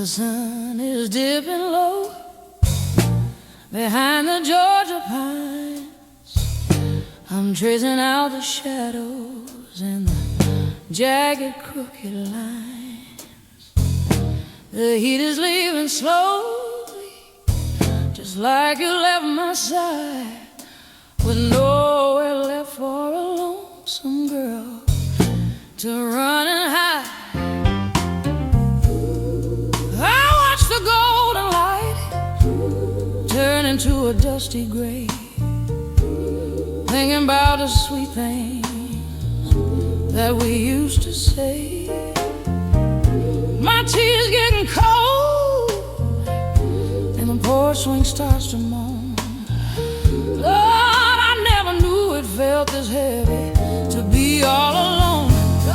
The sun is dipping low behind the Georgia pines. I'm tracing out the shadows and the jagged, crooked lines. The heat is leaving slowly, just like you left my side, with nowhere left for a lonesome girl to run and hide. I watch the golden light turn into a dusty gray, thinking about the sweet things that we used to say. My tea's getting cold and the porch swing starts to moan. Lord, I never knew it felt this heavy to be all alone. Oh,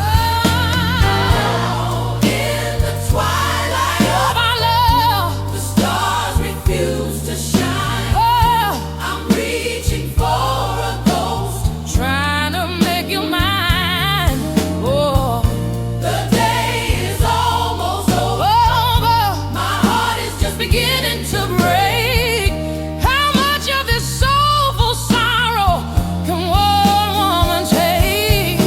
in the twilight of our love, the stars refuse to shine. Oh, I'm reaching for a ghost, trying to make you mine. Oh, the day is almost over. My heart is just beginning to break. How much of this soulful sorrow can one woman take?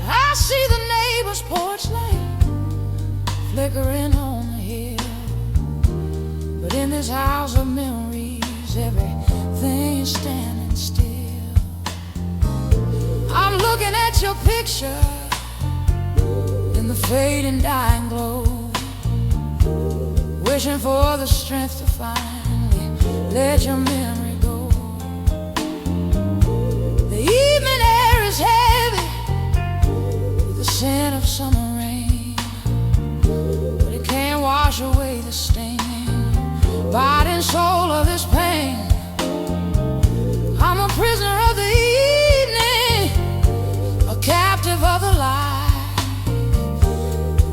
I see the neighbor's porch light flickering on the hill, but in this house of memories, everything is standing still. I'm looking at your picture in the fading, dying glow, wishing for the strength to finally let your memory go. The evening air is heavy with the scent of summer rain, but it can't wash away the sting, body and soul of this pain. I'm a prisoner of the evening, a captive of the light,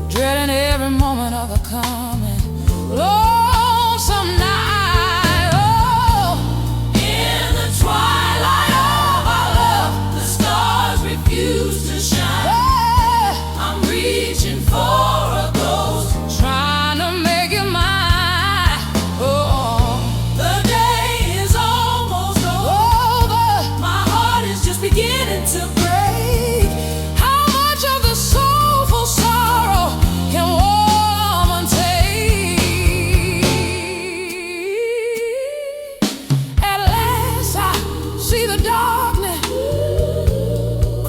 dreading every moment of the coming lonesome night. Oh, in the twilight of our love, the stars refuse to shine. Oh, I'm reaching for a ghost, trying to make you mine. Oh, the day is almost over. My heart is just beginning to break. How much of the soulful sorrow can one woman take? At last I see the darkness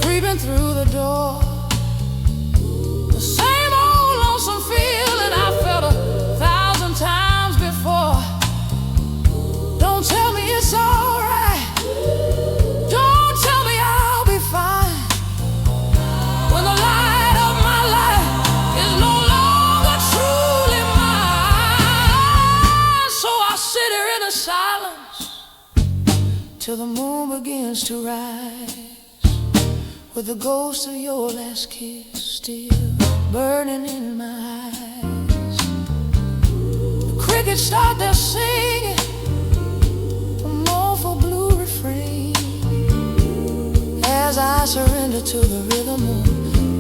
creeping through the door. The same old lonesome feeling I felt 1,000 times before. Don't tell me it's alright, don't tell me I'll be fine, when the light of my life is no longer truly mine. So I sit here in a silence till the moon begins to rise, with the ghost of your last kiss still burning in my eyes. The crickets start their singing a mournful blue refrain as I surrender to the rhythm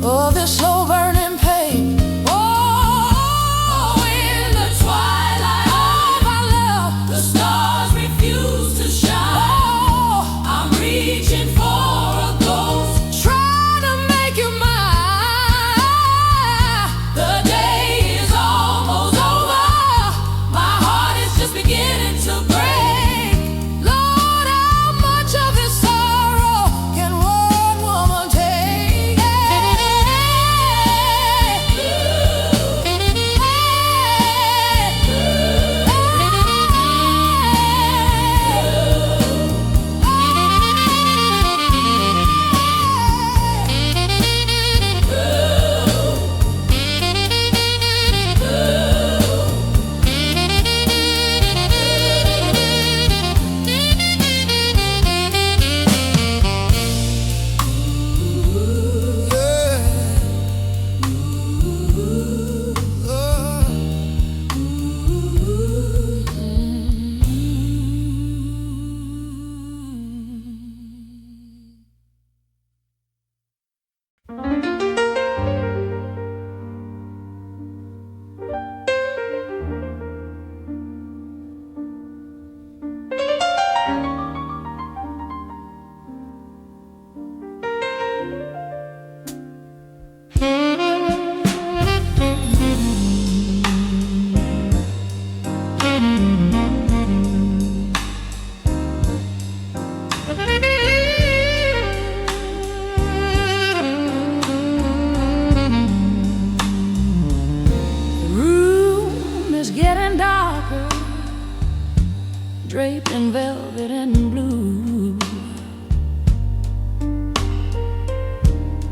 of this slow burning pain. Oh, in the twilight of our love, the stars refuse to shine. Oh, I'm reaching for a ghost, trying to make you mine. The day is almost over. My heart is just beginning to break. Lord, how much of this sorrow can one woman take?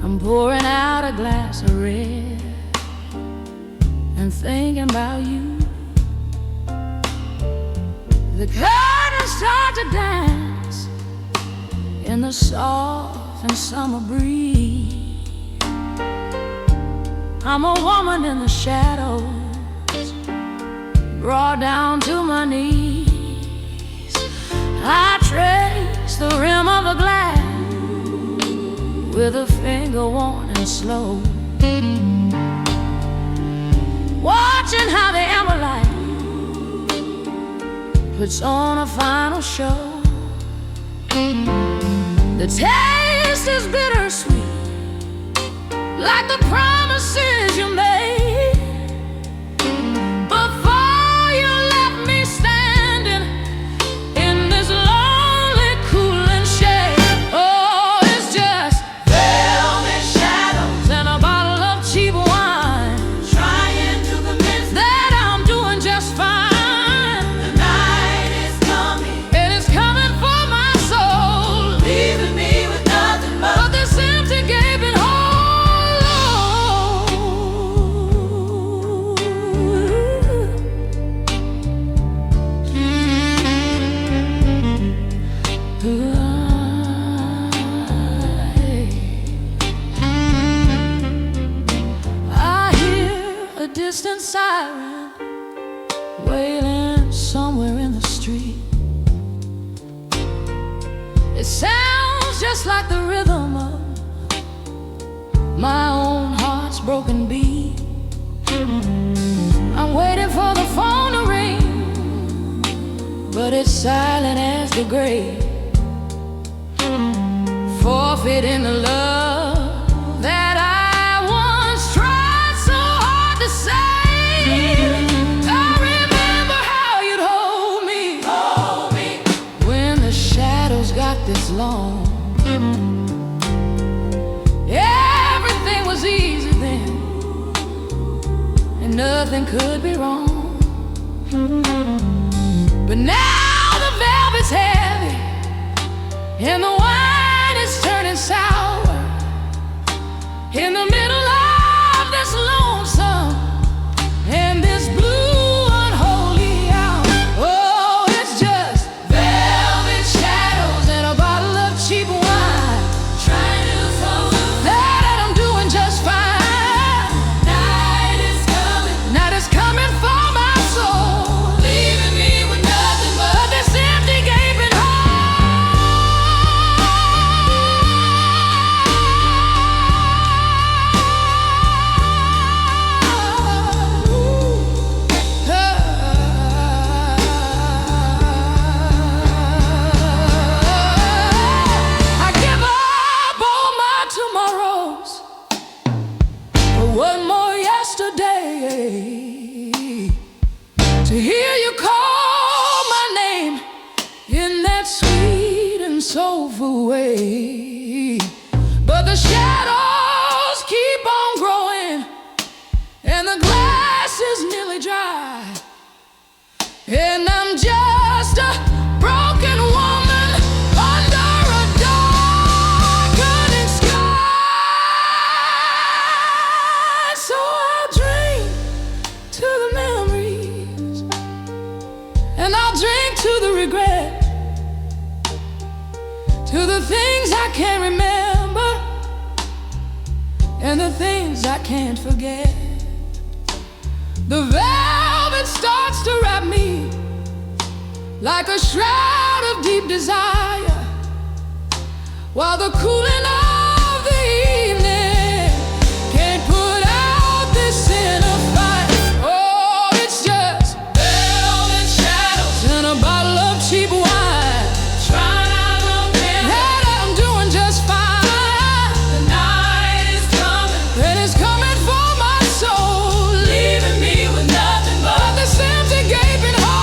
I'm pouring out a glass of red and thinking about you. The curtains start to dance in the soft and summer breeze. I'm a woman in the shadows, brought down to my knees. I trace the rim of a glass with a finger worn and slow, watching how the amber light puts on a final show. The taste is bittersweet, like the promises you made before you left me standing in this lonely, cooling shade. Oh, it's just velvet shadows and a bottle of cheap wine, trying to convince that I'm doing just fine. The night is coming, and it's coming for my soul, leaving me with nothing but this empty gaping hole. I hear a distant siren wailing somewhere in the street. It sounds just like the rhythm of my own heart's broken beat. I'm waiting for the phone to ring, but it's silent as the grave, forfeiting the love that I once tried so hard to save. I remember how you'd hold me when the shadows got this long. Everything was easy then, and nothing could be wrong. But now the velvet's heavy, and the wine is turning sour. In the middle of this lonesome and this blue unholy hour. Oh, it's just velvet shadows and a bottle of cheap wine, trying to prove that I'm doing just fine. Night is coming for my soul, leaving me with nothing but this empty gaping hole. I give up all my tomorrows for one more yesterday, to hear you call my name in that sweet and soulful way. But the shadows keep on growing, and the glass is nearly dry, and I'm just a broken woman under a darkening sky. So I'll drink to the memories, and I'll drink to the regret, to the things I can't remember and the things I can't forget. The velvet starts to wrap me like a shroud of deep desire, while the cooling of the evening can't put out this inner fire. Oh, it's just velvet shadows and a bottle of cheap wine, trying out of that I'm doing just fine. The night is coming, and it's coming for my soul, leaving me with nothing but this empty gaping hole.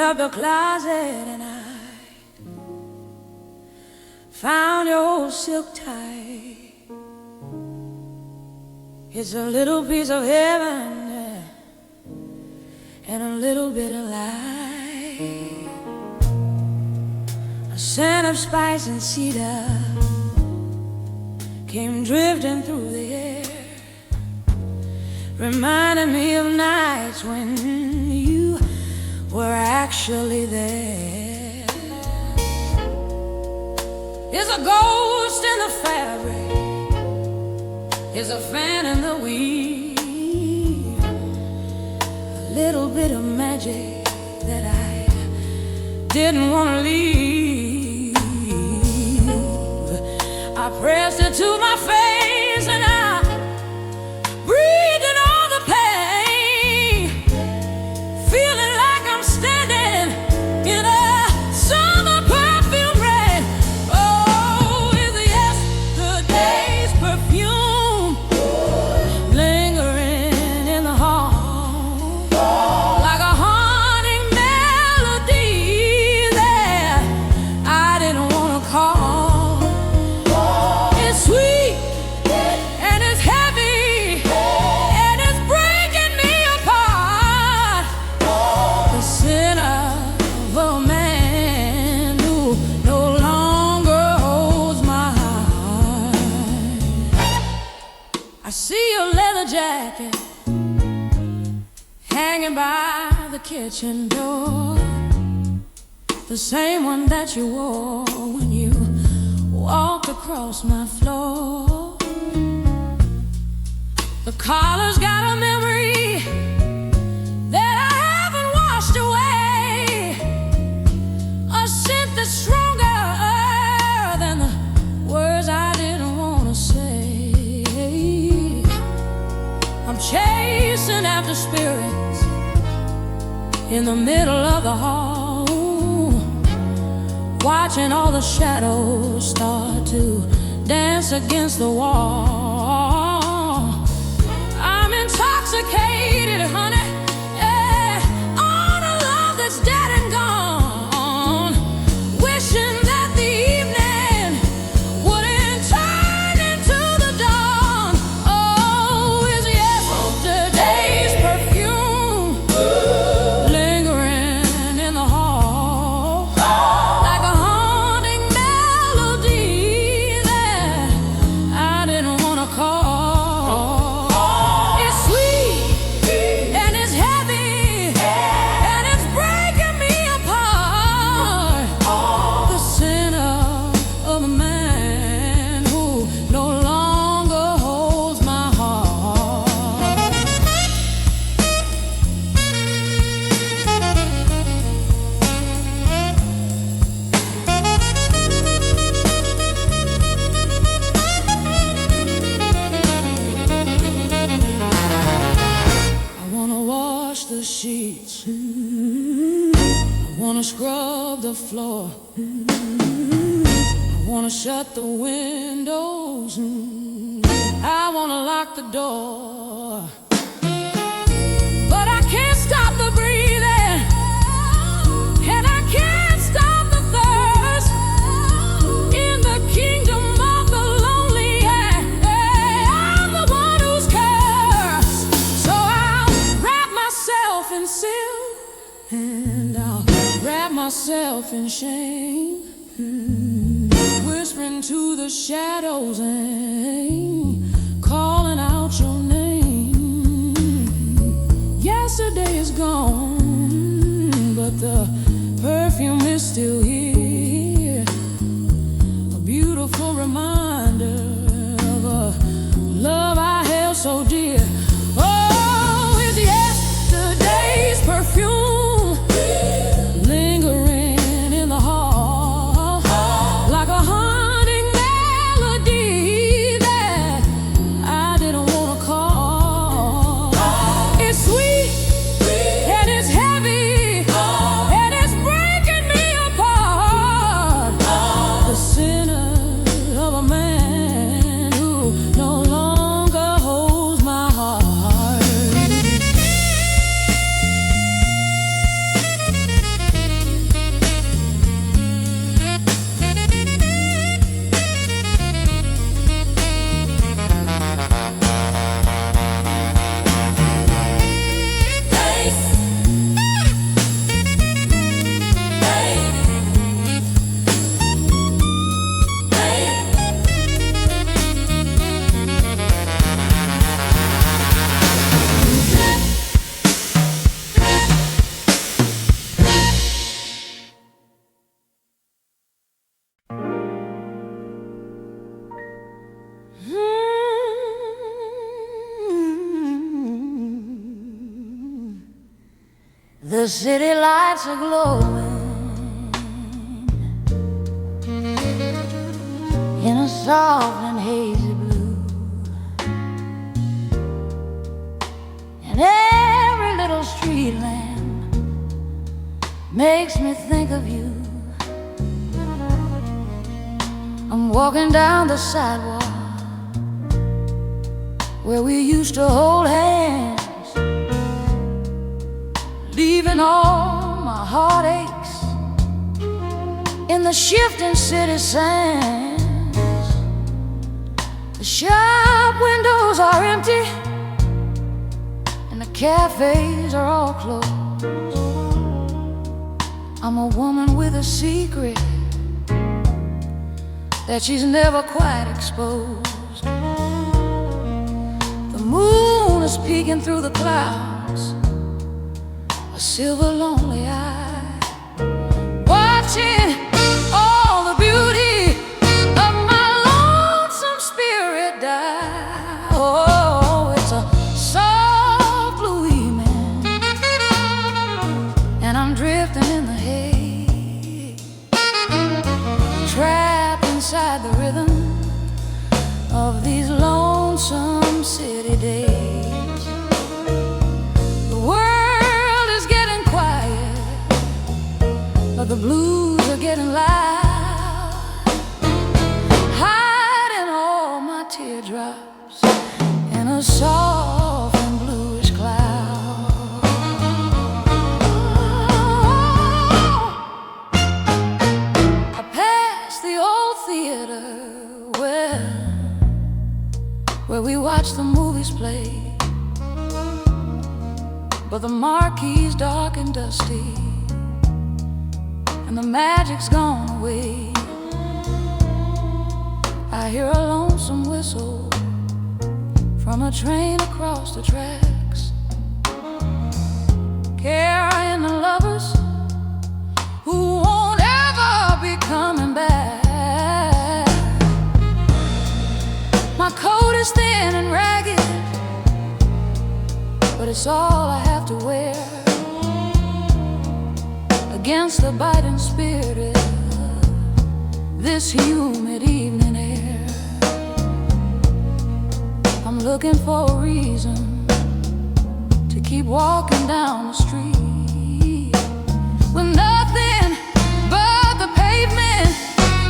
up the closet and I found your old silk tie. It's a little piece of heaven and a little bit of light. A scent of spice and cedar came drifting through the air, reminding me of nights when you were actually there. There's a ghost in the fabric, there's a fan in the weave, a little bit of magic that I didn't want to leave. I pressed it to my face and I breathed in all the pain, feeling like I'm standing in a summer perfume rain. Oh, is yesterday's perfume lingering in the hall, like a haunting melody that I didn't want to call. It's sweet and it's heavy and it's breaking me apart. The sin of a man who no longer holds my heart. I see your leather jacket hanging by the kitchen door, the same one that you wore when you walked across my floor. The collar's got a memory that I haven't washed away, a scent that's stronger than the words I didn't want to say. I'm chasing after spirits in the middle of the hall, watching all the shadows start to dance against the wall. I'm intoxicated, honey, on a love that's dead and gone, wishing that the evening wouldn't turn into the dawn. Oh, is yesterday's perfume lingering in the hall, like a haunting melody that I didn't want to call. It's sweet and it's heavy and it's breaking me apart. The sin of a man who no longer holds my heart. I wanna wash the sheets, I wanna scrub the floor, I wanna shut the windows, I wanna lock the door, but I can't stop the breathing and I can't stop the thirst in the kingdom of the lonely. I'm the one who's cursed, so I'll wrap myself in sin and I'll wrap myself in shame, whispering to the shadows and calling out your name. Yesterday is gone, but the perfume is still here, a beautiful reminder of a love I held so dear. Oh, is yesterday's perfume lingering in the hall, like a haunting melody that I didn't want to call. It's sweet and it's heavy and it's breaking me apart. The sinner of a man who no longer holds my the city lights are glowing in a soft and hazy blue, and every little street lamp makes me think of you. I'm walking down the sidewalk where we used to hold hands, leaving all my heartaches in the shifting city sands. The shop windows are empty and the cafes are all closed. I'm a woman with a secret that she's never quite exposed. The moon is peeking through the clouds, a silver lonely eye, watching all the beauty of my lonesome spirit die. Oh, it's a soft blue evening, and I'm drifting in the hay, trapped inside the rhythm of these lonesome city days. The world is getting quiet, but the blues are getting loud, hiding all my teardrops in a soft and bluish cloud. I passed the old theater where we watch the movies play, but the marquee's dark and dusty, and the magic's gone away. I hear a lonesome whistle from a train across the tracks, carrying the lovers who won't ever be coming back. My coat is thin and ragged, but it's all I have to wear against the biting spirit of this humid evening air. I'm looking for a reason to keep walking down the street with nothing but the pavement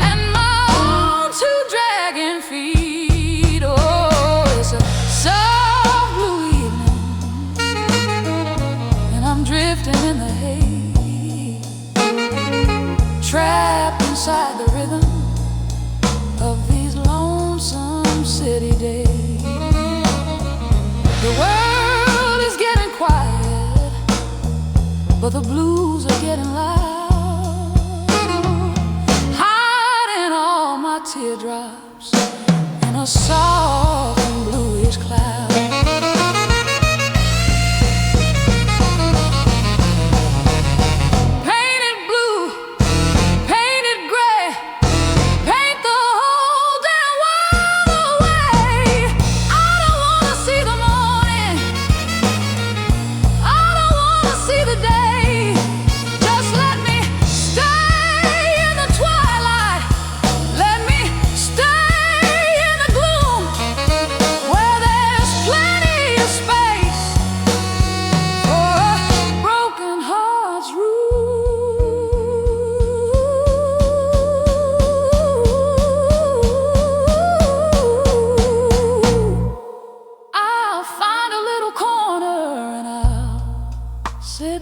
and my own two dragging feet. Drifting in the hay, trapped inside the rhythm of these lonesome city days. The world is getting quiet, but the blues are getting loud, hiding all my teardrops in a soft and bluish cloud.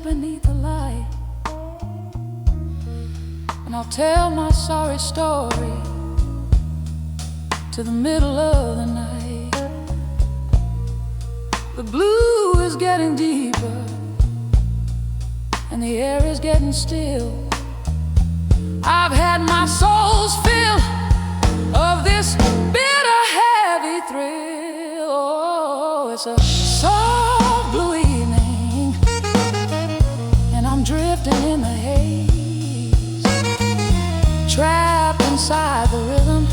Beneath the light, and I'll tell my sorry story to the middle of the night. The blue is getting deeper and the air is getting still. I've had my soul's fill of this bitter, heavy thrill. Oh, it's a soft blue evening, and I'm drifting in the haze, trapped inside the rhythm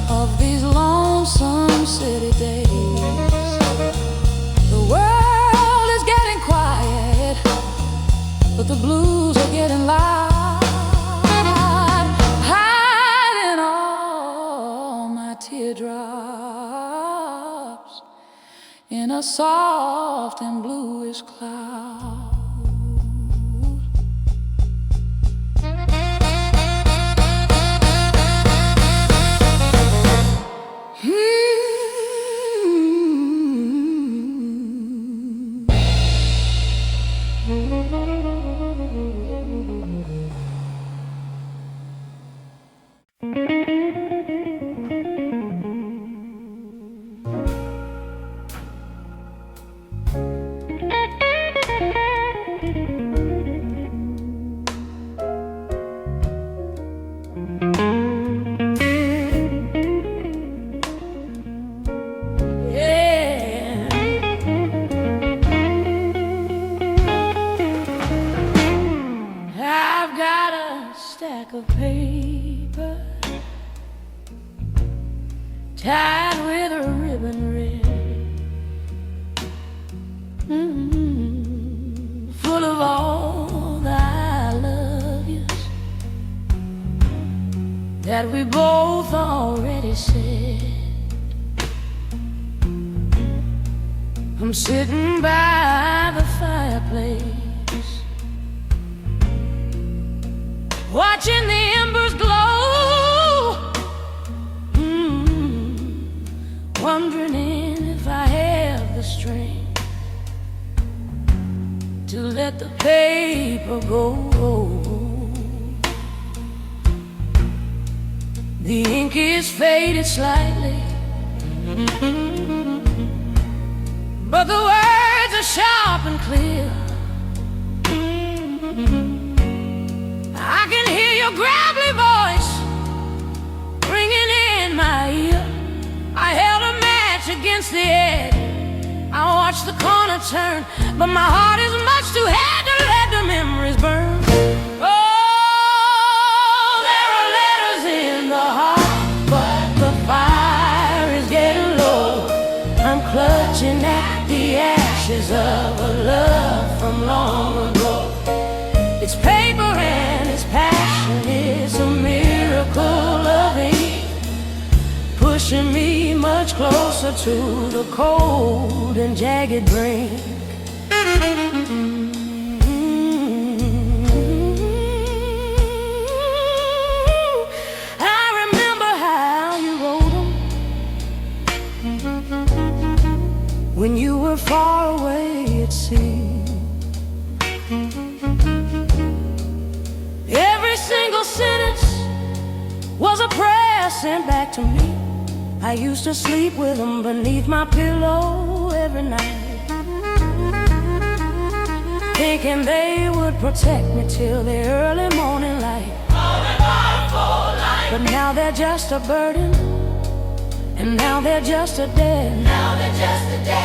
of these lonesome city days. The world is getting quiet, but the blues are getting loud, hiding all my teardrops in a soft and bluish cloud. Of paper tied with a ribbon red, full of all the I love yous that we both already said. I'm sitting by the fireplace, watching the embers glow, wondering if I have the strength to let the paper go. The ink is faded slightly, but the words are sharp and clear. I can hear your gravelly voice ringing in my ear. I held a match against the edge, I watched the corner turn, but my heart is much too heavy to let the memories burn. Oh, there are letters in the heart, but the fire is getting low. I'm clutching at the ashes of a love from long ago. It's paper and it's passion, it's a miracle of ink, pushing me much closer to the cold and jagged brink. I remember how you wrote them when you were far away at sea. Every single sentence was a prayer sent back to me. I used to sleep with them beneath my pillow every night, thinking they would protect me till the early morning light. But now they're just a burden, and now they're just a debt.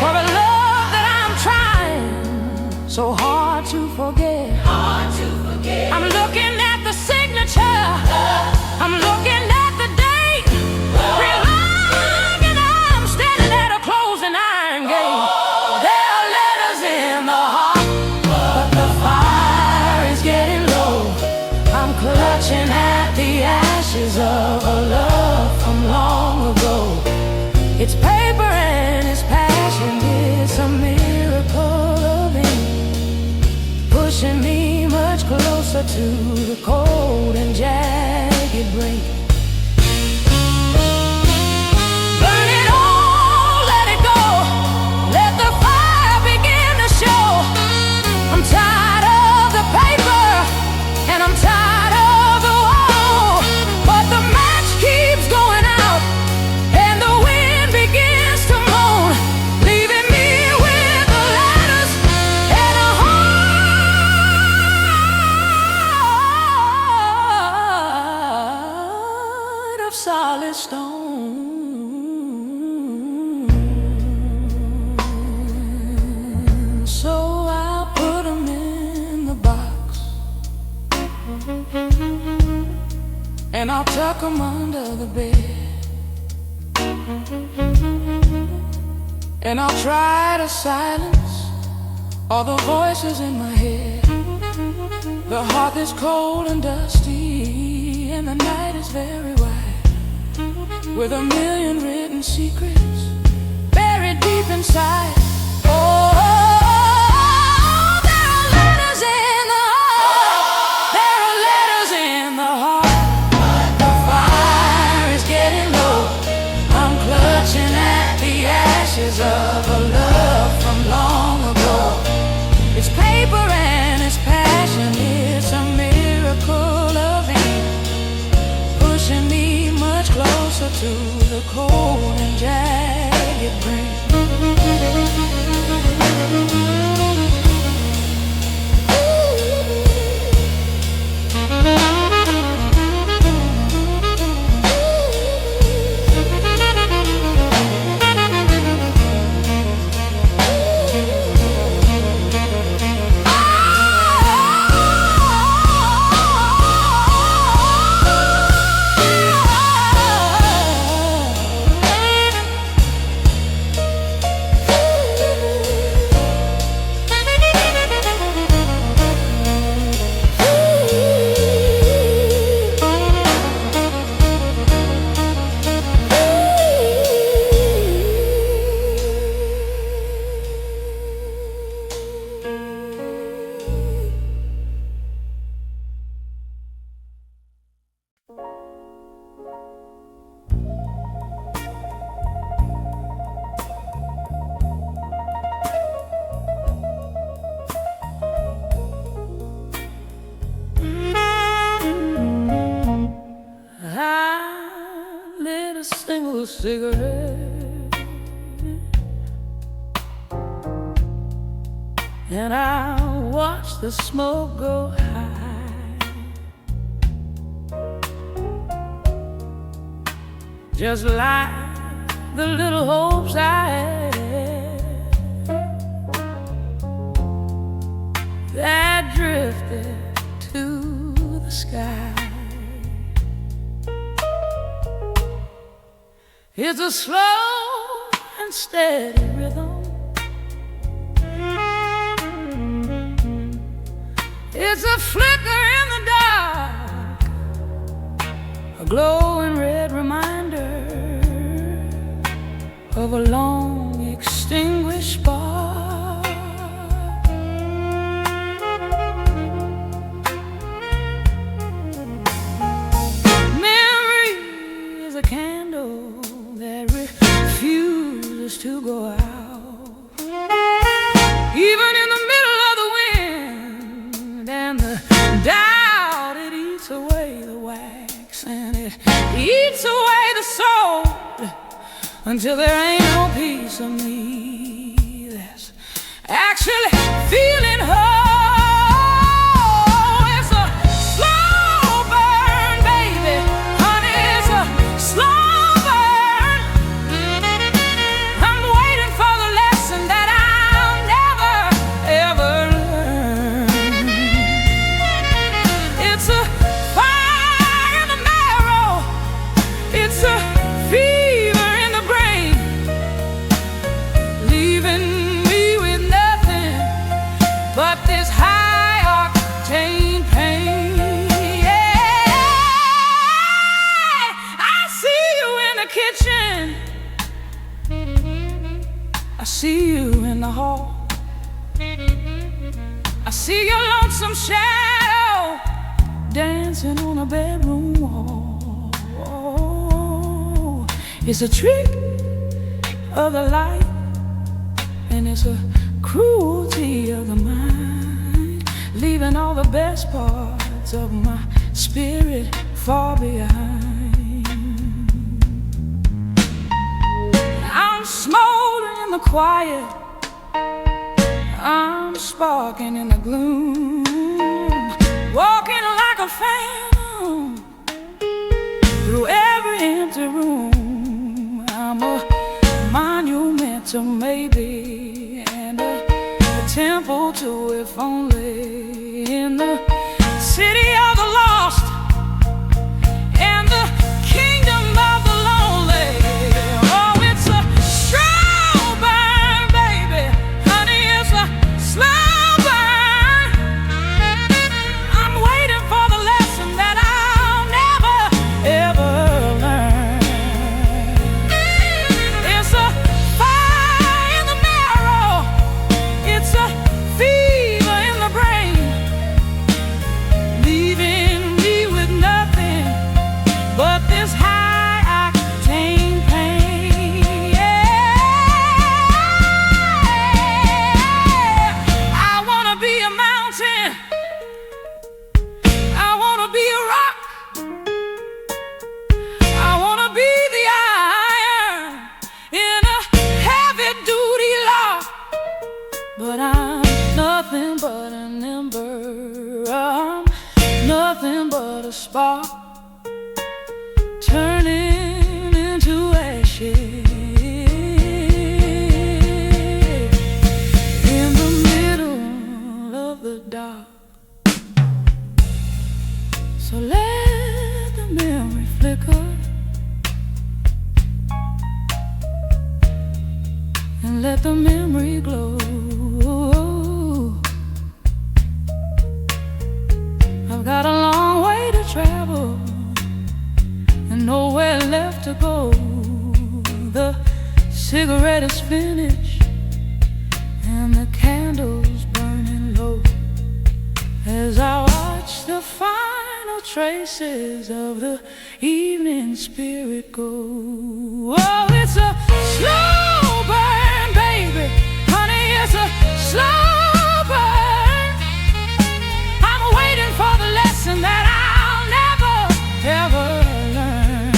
For a love that I'm trying so hard to forget. I'm looking at the signature, I'm looking at the date, realizing I'm standing at a closing iron gate. There are letters in the heart, but the fire is getting low. I'm clutching at the ashes of a love from long ago. It's paper and it's passion, it's a miracle of ink, pushing me much closer to the cold and jagged brink. Burn it all, let it go, let the fire begin to show. I'm tired of the paper and I'm tired of the wall, but the match keeps going out and the wind begins to moan, leaving me with the letters and a heart of solid stone. So I'll put them in the box and I'll tuck them under the bed, and I'll try to silence all the voices in my head. The hearth is cold and dusty, and the night is very wide, with a million written secrets buried deep inside. Oh, there are letters in the heart. There are letters in the heart. The fire is getting low. I'm clutching at the ashes of a love from long ago. It's paper and it's passion. It's a miracle loving, pushing me much closer to the cold and jagged brain. Cigarette, and I watch the smoke go high, just like the little hopes I had that drifted to the sky. It's a slow and steady rhythm. It's a flicker in the dark, a glowing red reminder of a long extinguished spark. Memory is a candle that refuses to go out, even in the middle of the wind and the doubt. It eats away the wax and it eats away the soul, until there ain't no piece of me that's actually feeling whole. It's a slow burn, baby, honey, it's a slow. I see you in the hall. I see your lonesome shadow dancing on a bedroom wall. It's a trick of the light, and it's a cruelty of the mind, leaving all the best parts of my spirit far behind. I'm smoldering in the quiet, I'm sparking in the gloom, walking like a phantom through every empty room. I'm a monument to maybe, and a temple to if only, in the city of the lost and the kingdom of the lonely. Oh, it's a slow burn, baby, honey, it's a slow burn. and let the memory glow. I've got a long way to travel and nowhere left to go. The cigarette is finished and the candles burning low as I watch the final traces of the evening spirit go. Oh, it's a slow burn, baby, honey, it's a slow burn. I'm waiting for the lesson that I'll never, ever learn.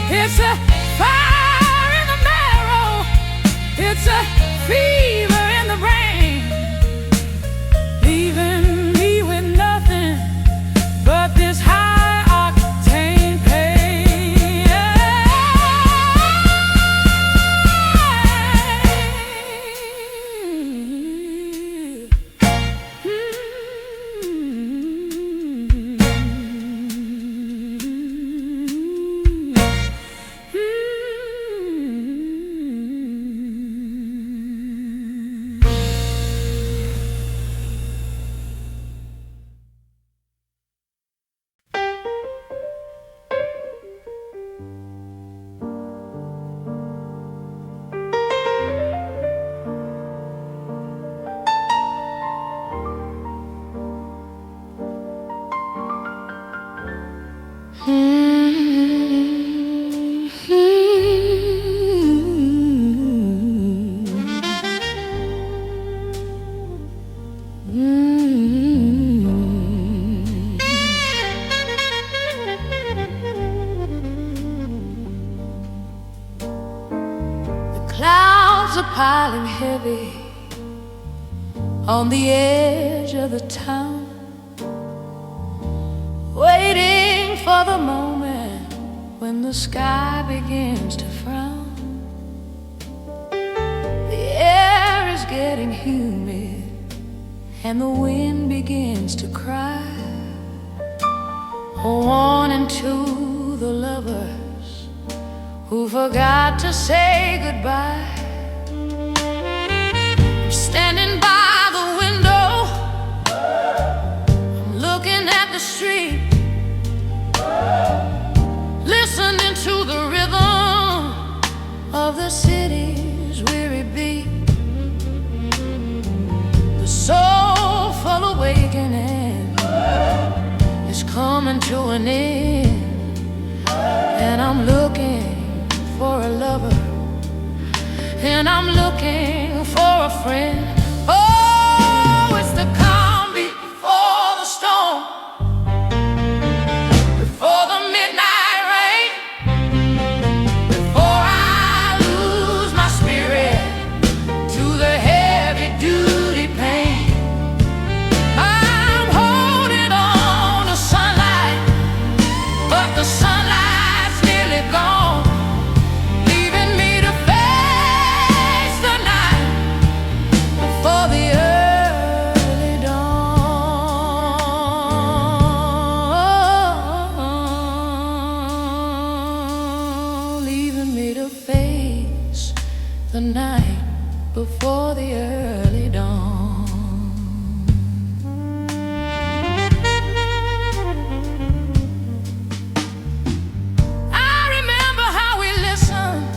It's a fire in the marrow, it's a fever in the brain, leaving me with nothing but this high-octane pain. Clouds are piling heavy on the edge of the town, waiting for the moment when the sky begins to frown. The air is getting humid and the wind begins to cry, a warning to the lovers who forgot to say goodbye. I'm standing by the window, I'm looking at the street, listening to the rhythm of the city's weary beat. The soulful awakening is coming to an end, and I'm looking for a lover, and I'm looking for a friend. Oh, it's the calm before the storm, before the midnight rain, before I lose my spirit to the heavy duty pain. I'm holding on to sunlight, but the sunlight's nearly gone, leaving me to face the night before the early dawn, leaving me to face the night before the early dawn. I remember how we listened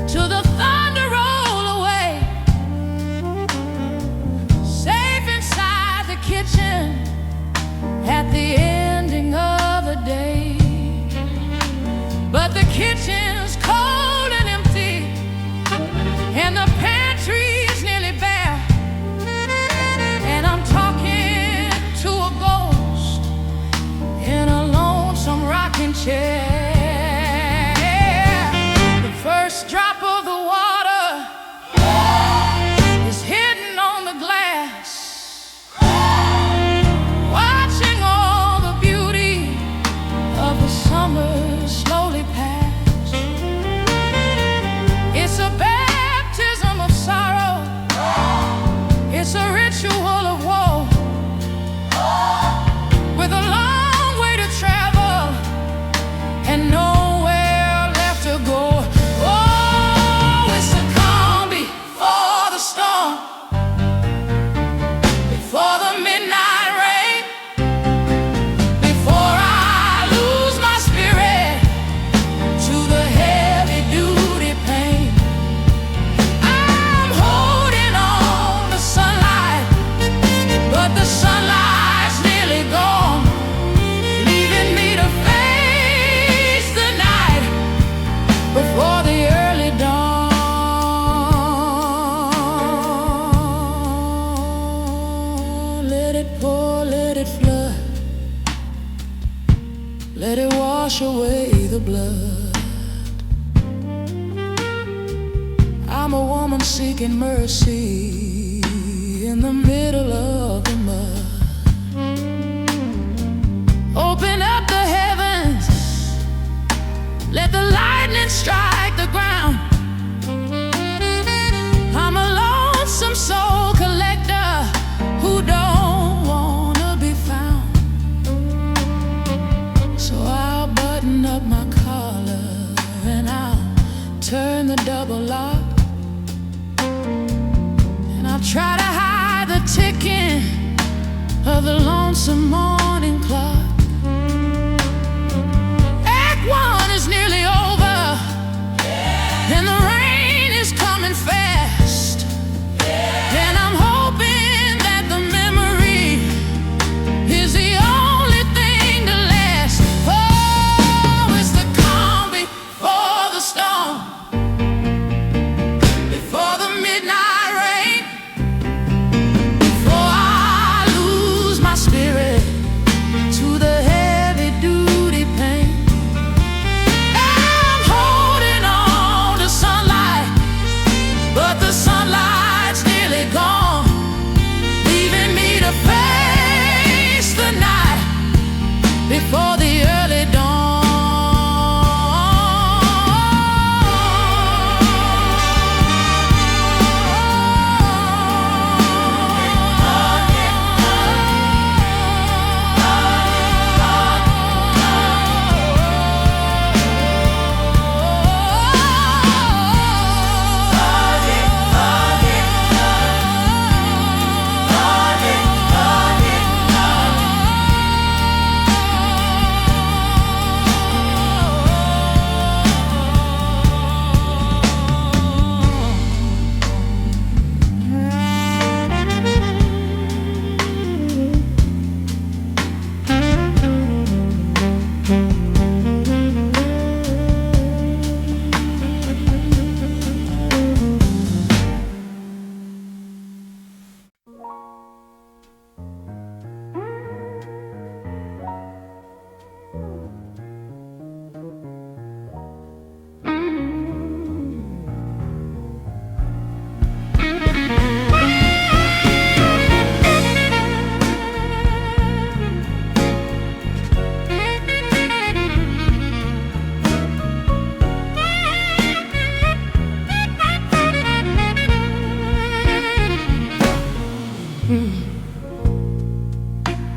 to the thunder roll away, safe inside the kitchen at the ending of the day. But the kitchen's cold and empty, and the pantry's nearly bare, and I'm talking to a ghost in a lonesome rocking chair. The first drop of the water is hitting on the glass, watching all the beauty of the summer slowly pass. It's a baptism of sorrow, it's a ritual of woe, with a long way to travel and nowhere left to go. Oh, seeking mercy in the middle of the mud. Open up the heavens, let the lightning strike the ground. I'm a lonesome soul collector who don't wanna be found. So I'll button up my collar and I'll turn the double lock, and I'll try to hide the ticking of the lonesome morning clock. Act one is nearly over, and the rain is coming fast, and I'm hoping that the memory is the only thing to last. Oh, it's the calm before the storm, before the midnight rain, before I lose my spirit to the heavy duty pain. I'm holding on to sunlight, but the sunlight's nearly gone, leaving me to face the night before the early dawn.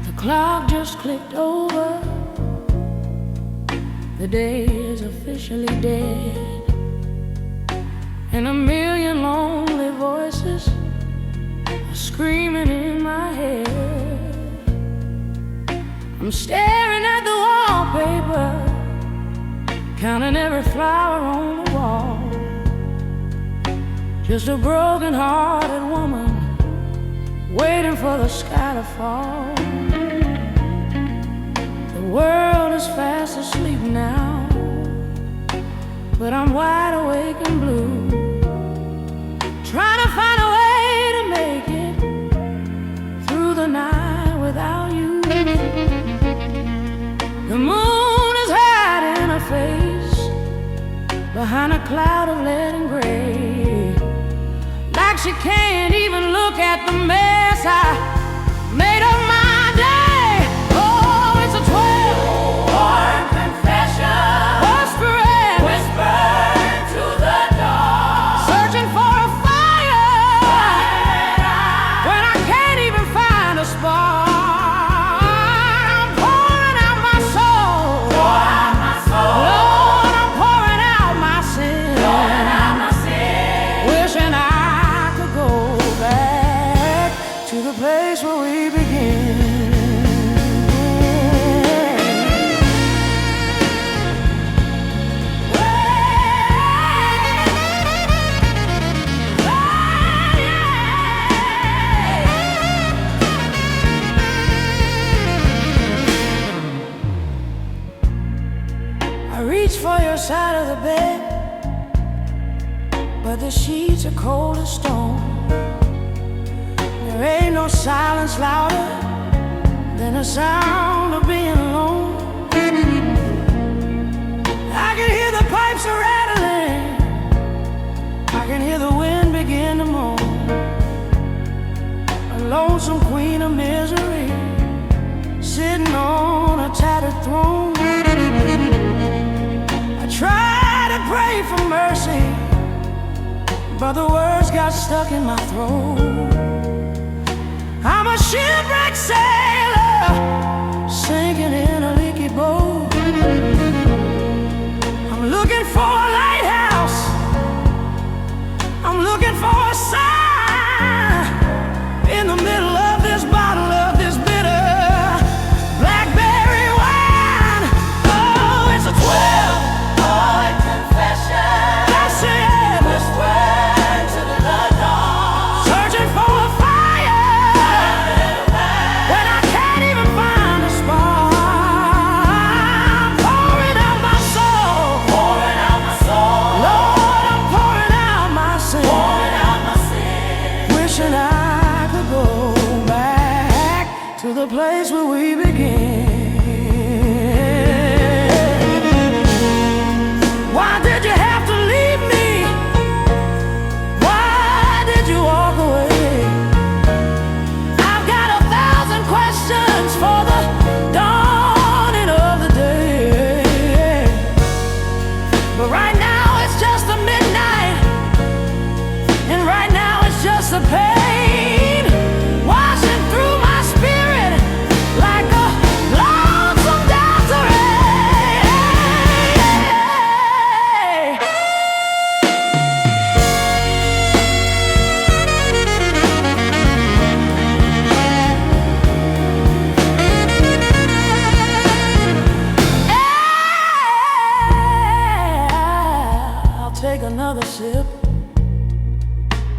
The clock just clicked over, the day is officially dead, and a million lonely voices are screaming in my head. I'm staring at the wallpaper, counting every flower on the wall. Just a broken-hearted woman waiting for the sky to fall. The world is fast asleep now, but I'm wide awake and blue, trying to find a way to make it through the night without you. The moon is hiding her face behind a cloud of lead and gray, like she can't even look at the mess I made of my day. Oh, it's a 12-part confession, whispered to the dark, searching for a fire when I can't even find a spark. I'm pouring out my soul, Lord, I'm pouring out my sin, wishing I could go back to the place where we began. I reach for your side of the bed, but the sheets are cold as stone. There ain't no silence louder than the sound of being alone. I can hear the pipes are rattling, I can hear the wind begin of misery, sitting on a tattered throne. I tried to pray for mercy, but the words got stuck in my throat. I'm a shipwrecked sailor, sinking in a leaky boat. I'm looking for a lighthouse, I'm looking for a sign in the middle of this bottle of this bitter blackberry wine. Oh, it's a 12-point confession. That's it. Whispering to the dawn, searching for a fire when I can't even find a spark. Pouring out my soul, pouring out my soul. Lord, I'm pouring out my sin, pouring out my sin. Wishing I could go back to the place where we began. Why did you have to leave me? Why did you walk away? I've got 1,000 questions for the dawning of the day. But right now it's just the midnight, and right now it's just the pain washing through my spirit like a lonesome Delta ray. I'll take another sip,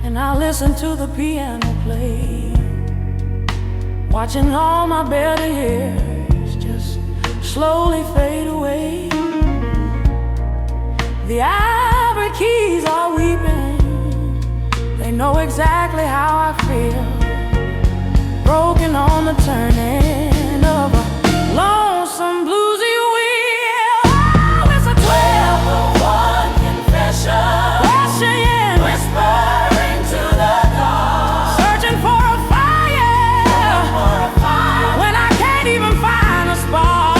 and I'll listen to the piano play, watching all my better years just slowly fade away. The ivory keys are weeping, they know exactly how I feel, broken on the turning of a lonesome bluesy wheel. Oh, it's a 12-1 confession, rushing, whispering to the dawn, searching for a fire when I can't even find a spark.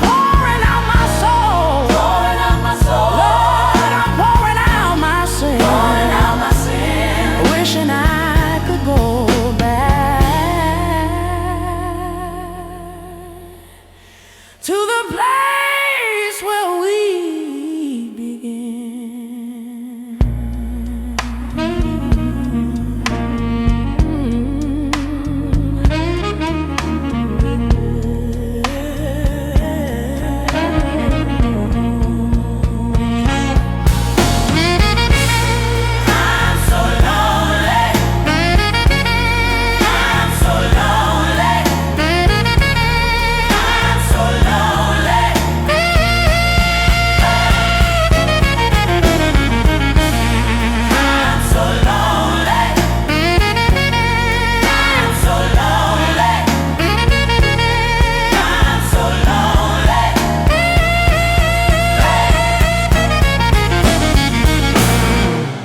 Pouring out my soul, pouring out my soul. Lord, I'm pouring out my sin, pouring out my sin. Wishing I could go back to the place where we began. I'm so lonely, I'm so lonely, I'm so lonely. I'm so lonely, I'm so lonely, I'm so lonely.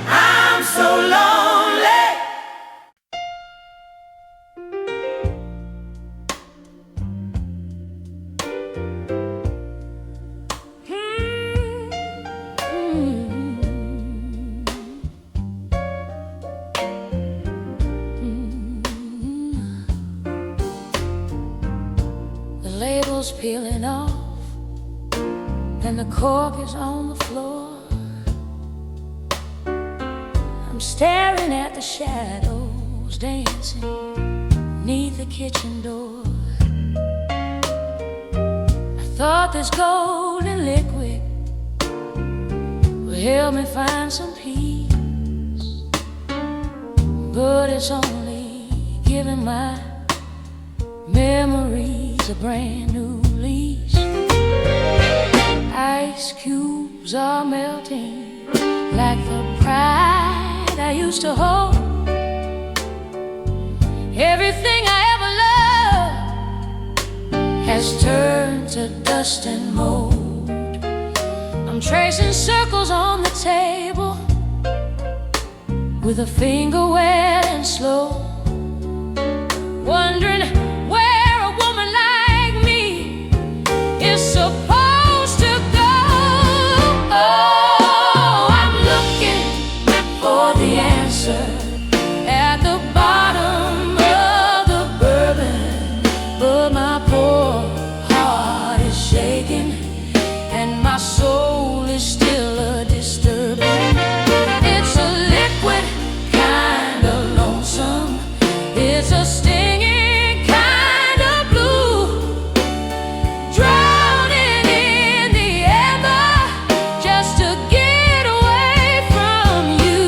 I'm so lonely. The label's peeling off, and the cork is on the floor. I'm staring at the shadows dancing neath the kitchen door. I thought this golden liquid would help me find some peace, but it's only giving my memories a brand new lease. Ice cubes are melting like the pride I used to hold. Everything I ever loved has turned to dust and mold. I'm tracing circles on the table with a finger wet and slow. wondering where a woman like me is supposed to go. Oh, I'm looking for the answer at the bottom of the bourbon, but my poor heart is shaking and my soul is still a disturbing. It's a liquid kind of lonesome, it's a stinging kind of blue, drowning in the amber just to get away from you.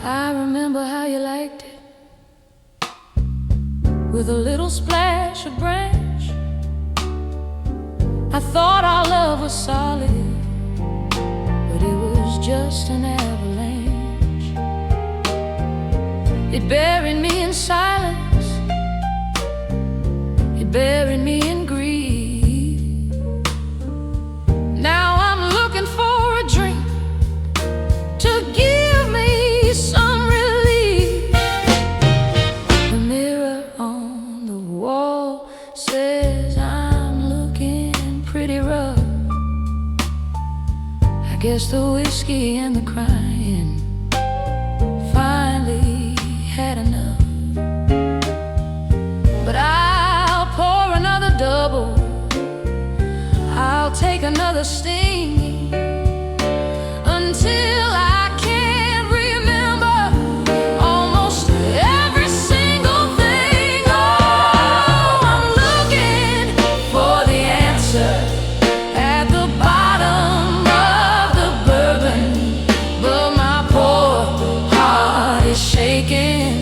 I remember how you liked it, with a little splash of branch. I thought our love was solid, but it was just an avalanche. It buried me in silence, it buried me in grief. Now I'm looking for a drink to give me some relief. The mirror on the wall says I'm looking pretty rough. I guess the whiskey and the crying finally had enough. But I'll pour another double, I'll take another sting until I can't remember almost every single thing. Oh, I'm looking for the answer at the bottom of the bourbon, but my poor heart is shaking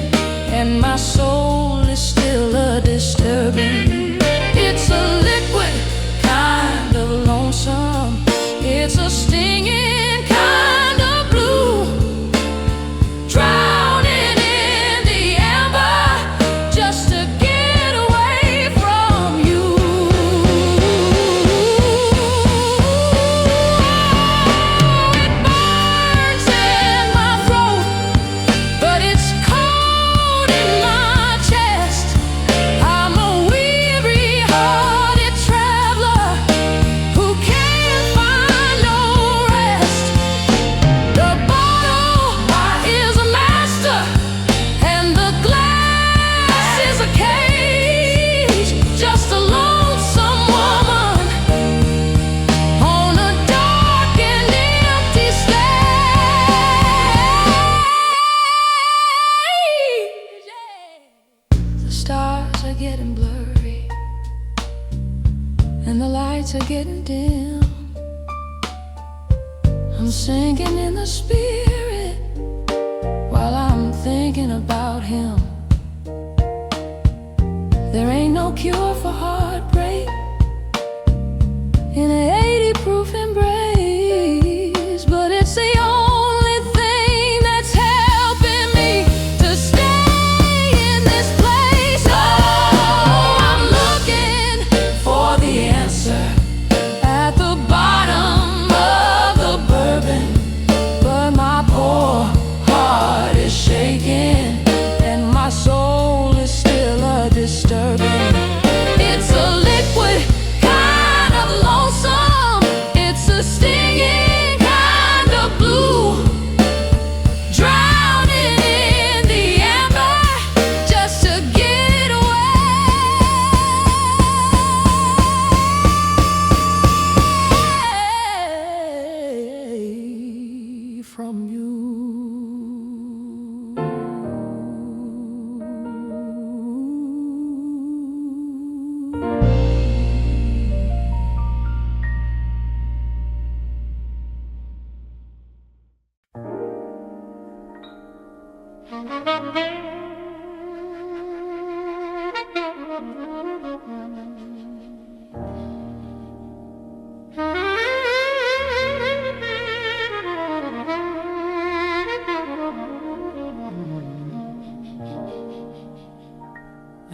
and my soul is still a disturbing. It's a liquid kind of lonesome, it's a stinging kind of blue, drowning in the amber just to get away from you. It burns in my throat, but it's cold in my chest. I'm a weary-hearted traveler who can't find no rest. The bottle is a master and the glass is a cage, just a lonesome woman on a dark and empty stage. The stars are getting blurry and the lights are getting dim. I'm sinking in the spirit while I'm thinking about him. There ain't no cure for heartbreak in an 80-proof embrace, but it's the only thing that's helping me to stay in this place. Oh, I'm looking for the answer at the bottom of the bourbon, but my poor heart is shaking and my soul is still a disturbing. It's a liquid kind of lonesome, it's a stinging kind of blue, drowning in the amber just to get away from you.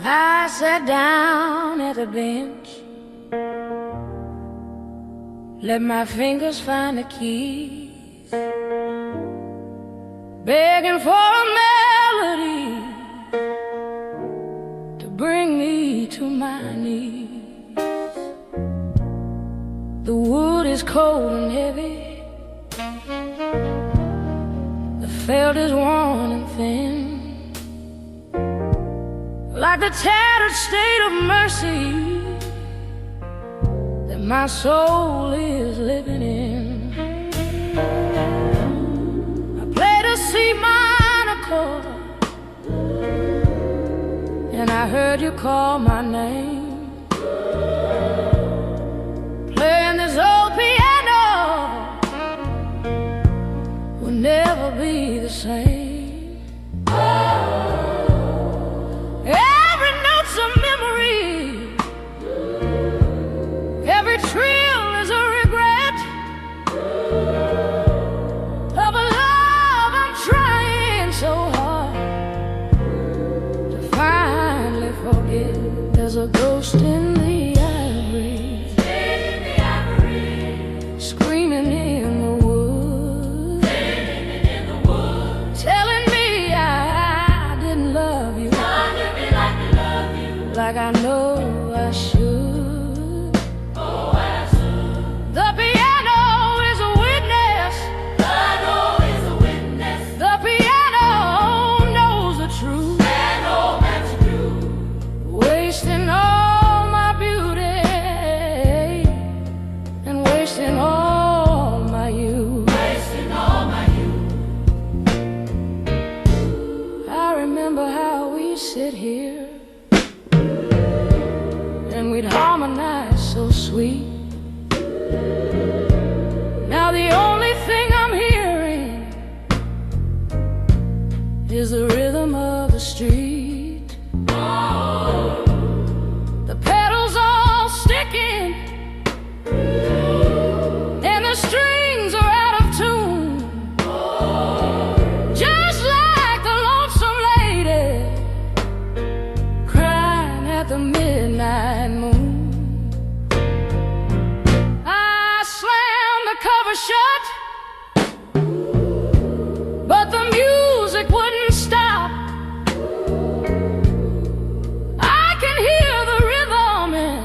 I sat down at the bench, let my fingers find the keys, begging for a melody to bring me to my knees. The wood is cold and heavy, the felt is worn and thin, like the tattered state of mercy that my soul is living in. I played a C minor chord, and I heard you call my name. Playing this old piano will never be the same. Every note's a memory, every trill is a regret of a love I'm trying so hard to finally forget. There's a ghost in the ivory, screaming in the woods, telling me I didn't love you like I know I should. Oh, I should. The piano is a witness. The piano knows the truth. Wasting all my beauty and wasting all my youth. I remember how we sit here and we'd harmonize so sweet. Now the only thing I'm hearing is the rhythm of the street. The pedals all sticking and the strings are out of tune, just like the lonesome lady crying at the midnight moon. I slammed the cover shut, but the music wouldn't stop. I can hear the rhythm in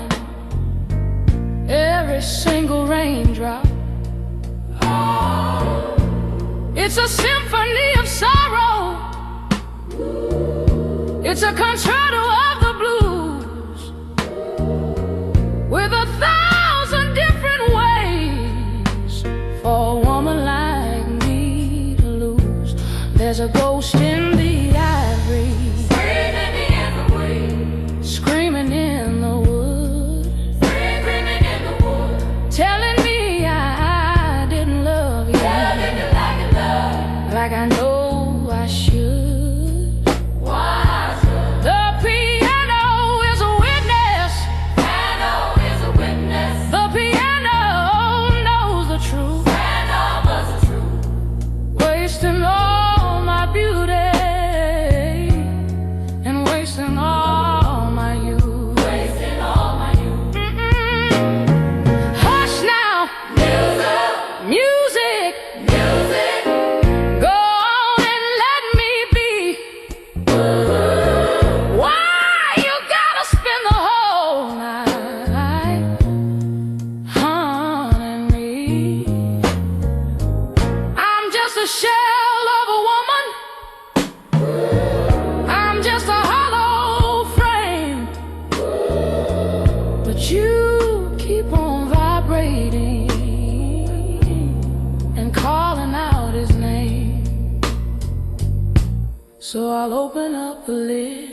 every single raindrop. It's a symphony of sorrow, it's a concerto of the blues, with 1,000 different ways for a woman like me to lose. There's a ghost in the ivory, screaming in the woods, telling me I didn't love you like I know I should. The piano is a witness. The piano knows the truth. Wasting all my beauty and wasting all my youth. Hush now, music. Go on and let me be. Why you gotta spend the whole night haunting me? I'm just a shell of a woman, I'm just a hollow frame, but you keep on vibrating and calling out his name. So I'll open up the lid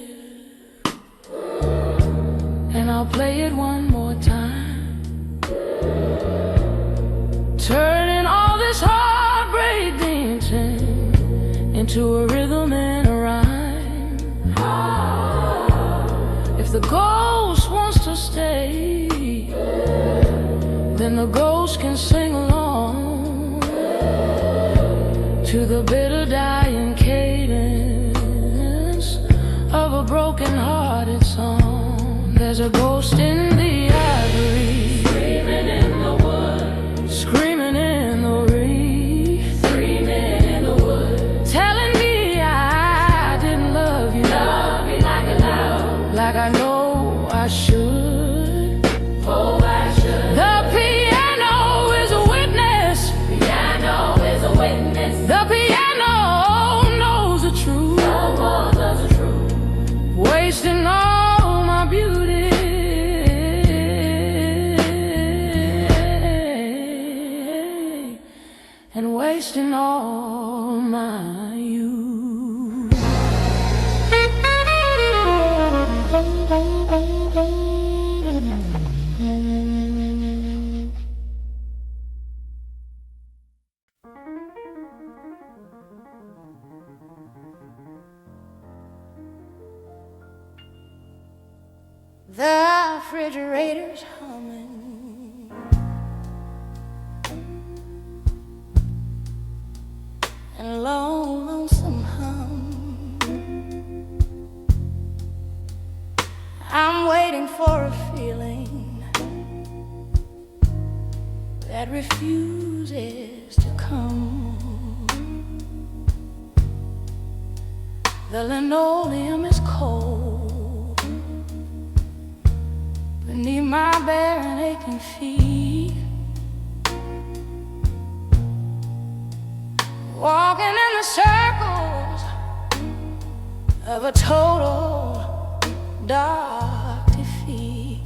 and I'll play it one more time, turning all this heartbreak dancing into a rhythm and a rhyme. If the ghost wants to stay, then the ghost can sing along to the bitter dying cadence of a broken-hearted song. There's a ghost in the ivory, Screaming in the woods, screaming in the reef, screaming in the woods, telling me I didn't love you like I know I should. oh I should. The piano is a witness. Piano is a witness. The piano knows the truth. No more knows the truth. Wasting all my beauty and wasting all my youth. The refrigerator's humming, and lonesome hum. I'm waiting for a feeling that refuses to come. The linoleum is cold beneath my bare and aching feet. Walking in the circles of a total dark defeat.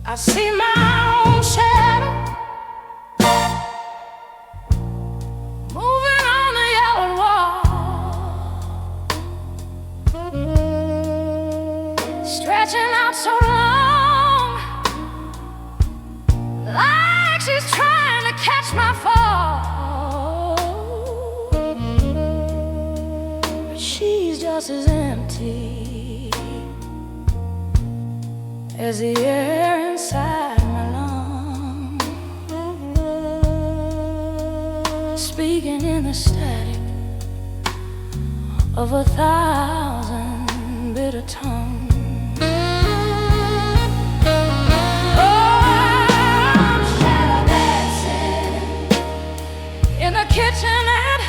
I see my own shadow moving on the yellow wall, stretching out so long, like she's trying to catch my fall. But she's just as empty as the air inside my lungs, speaking in the static of 1,000 bitter tongues. In the kitchen at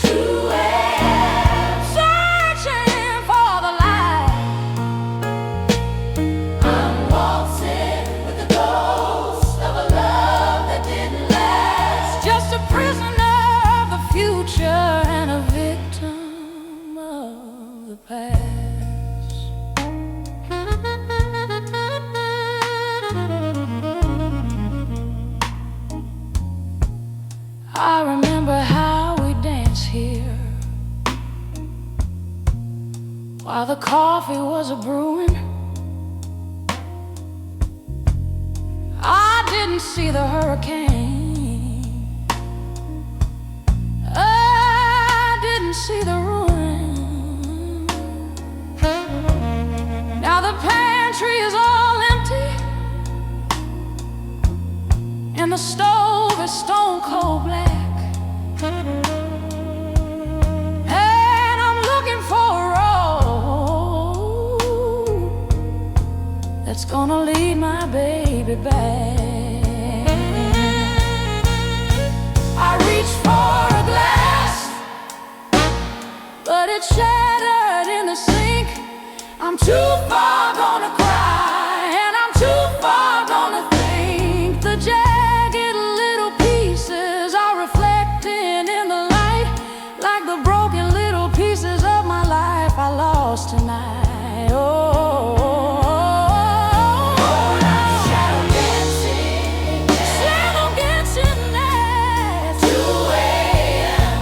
2 a.m., searching for the light. I'm waltzing with the ghost of a love that didn't last. Just a prisoner of the future and a victim of the past. I remember how we danced here while the coffee was a-brewing. I didn't see the hurricane, I didn't see the ruin. Now the pantry is all empty and the stove is stone cold black. And I'm looking for a road that's gonna lead my baby back. I reached for a glass, but it's shattered in the sink. I'm too far gonna cry, and I'm too far gonna think. The jagged little pieces are reflecting in the light, like the broken little pieces of my life I lost tonight. Oh, Shadow dancing at 2 a.m.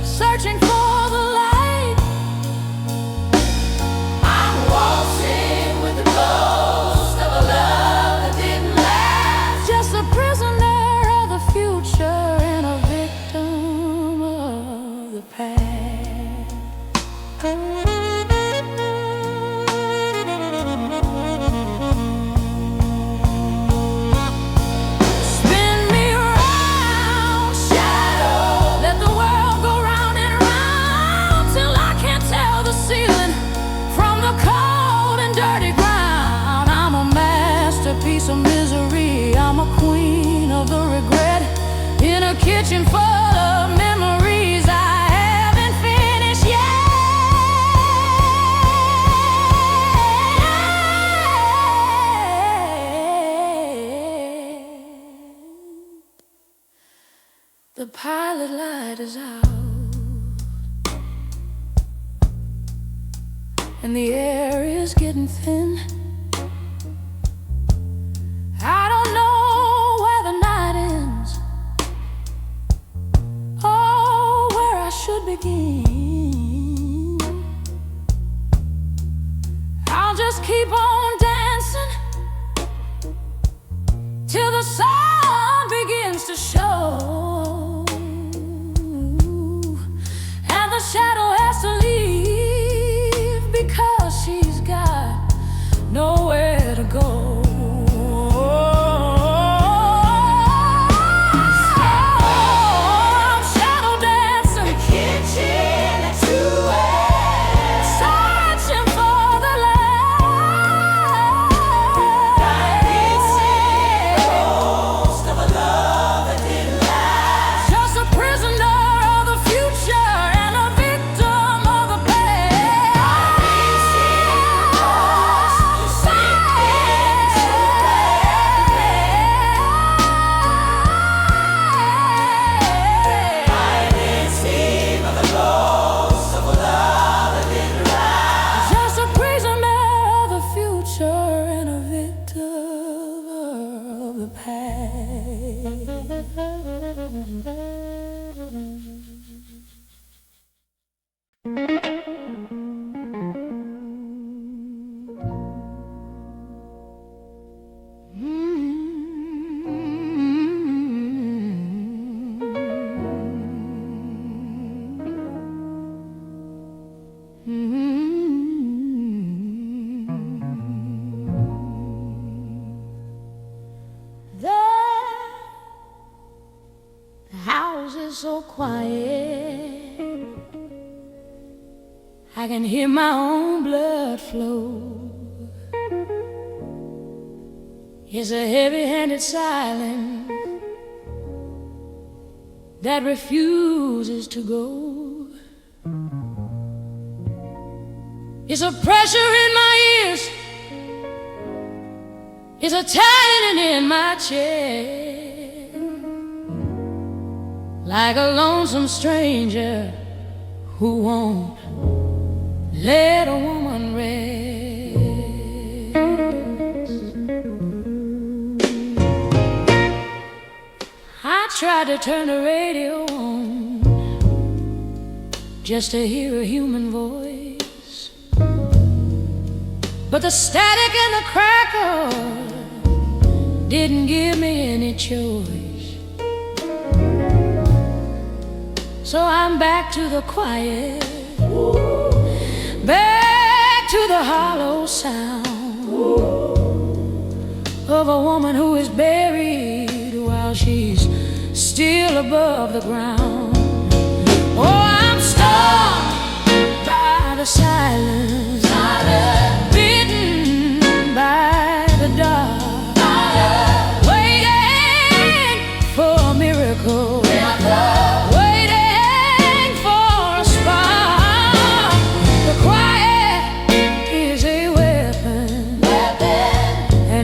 searching for the light. I'm waltzing kitchen full of memories I haven't finished yet. The pilot light is out, and the air is getting thin. I don't know where the night ends, or where I should begin. I'll just keep on dancing till the sun begins to show, and the shadow has to leave because she's got nowhere to go. So quiet, I can hear my own blood flow. It's a heavy-handed silence that refuses to go. It's a pressure in my ears, it's a tightening in my chest, like a lonesome stranger who won't let a woman rest. I tried to turn the radio on just to hear a human voice, but the static and the crackle didn't give me any choice. So I'm back to the quiet, back to the hollow sound of a woman who is buried while she's still above the ground. Oh, I'm stung by the silence, bitten by the dark, waiting for a miracle.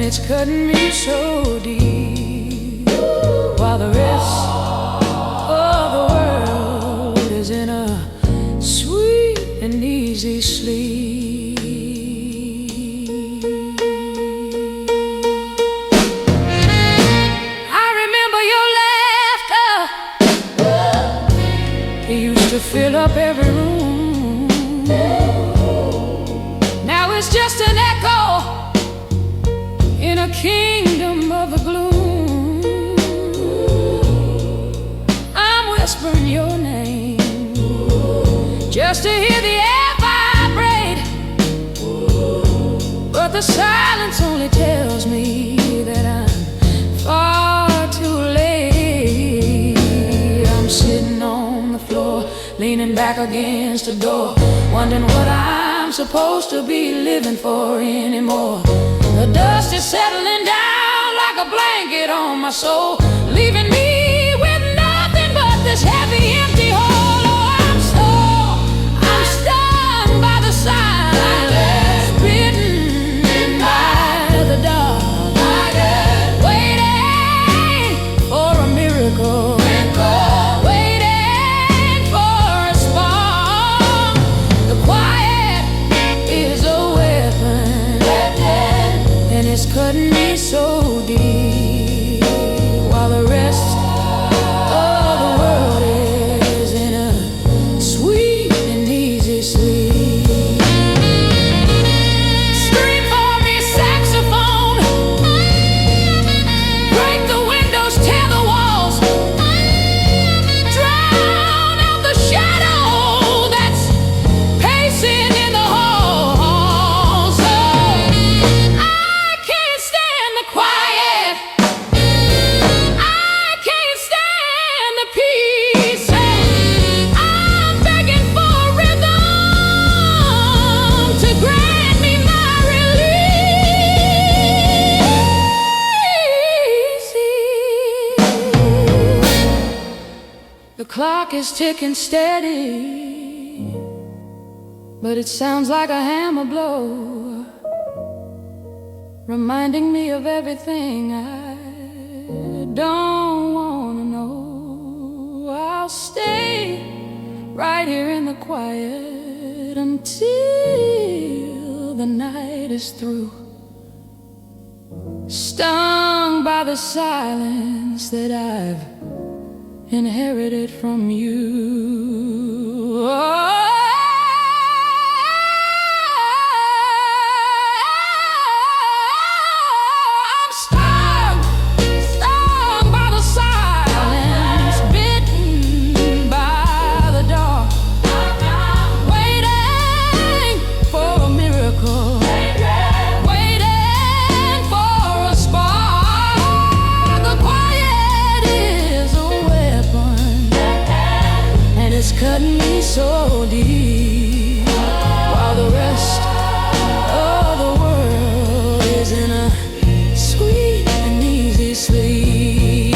It's cutting me so deep, while the rest of the world is in a sweet and easy sleep. I remember your laughter, it used to fill up every room. Now it's just an echo in a kingdom of the gloom. I'm whispering your name just to hear the air vibrate, but the silence only tells me that I'm far too late. I'm sitting on the floor, leaning back against the door, wondering what I'm supposed to be living for anymore. The dust is settling down like a blanket on my soul, leaving me with nothing The clock is ticking steady, but it sounds like a hammer blow, reminding me of everything I don't wanna know. I'll stay right here in the quiet until the night is through, stung by the silence that I've inherited from you. Oh, I'm stung by the silence, bitten by the dark, waiting for a miracle, waiting for a spark. The quiet is a weapon, and it's cutting me so deep, while the rest of the world is in a sweet and easy sleep.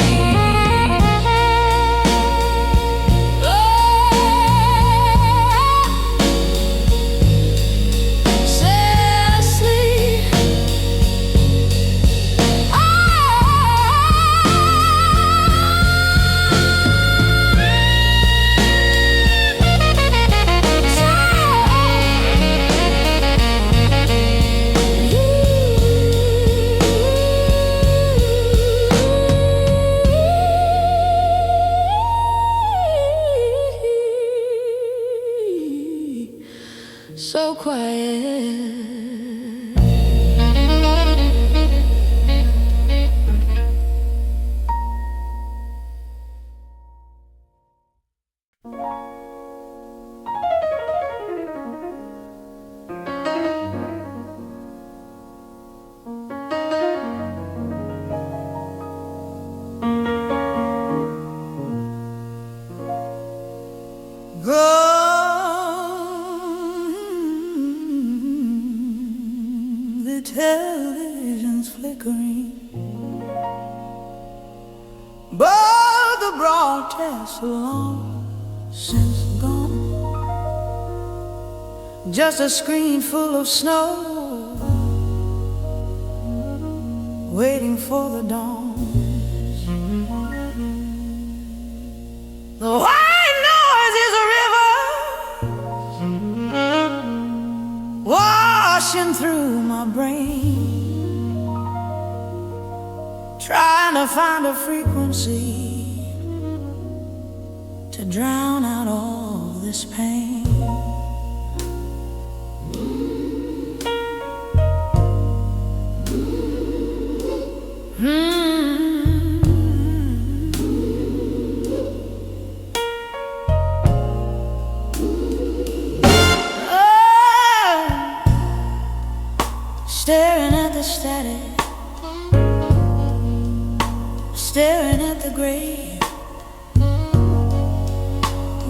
Oh, set asleep. So quiet. The television's flickering, but the broadcast long since gone. Just a screen full of snow, waiting for the dawn. The white noise is a river washing through my brain, trying to find a frequency to drown out all this pain. Staring at the static, staring at the grave,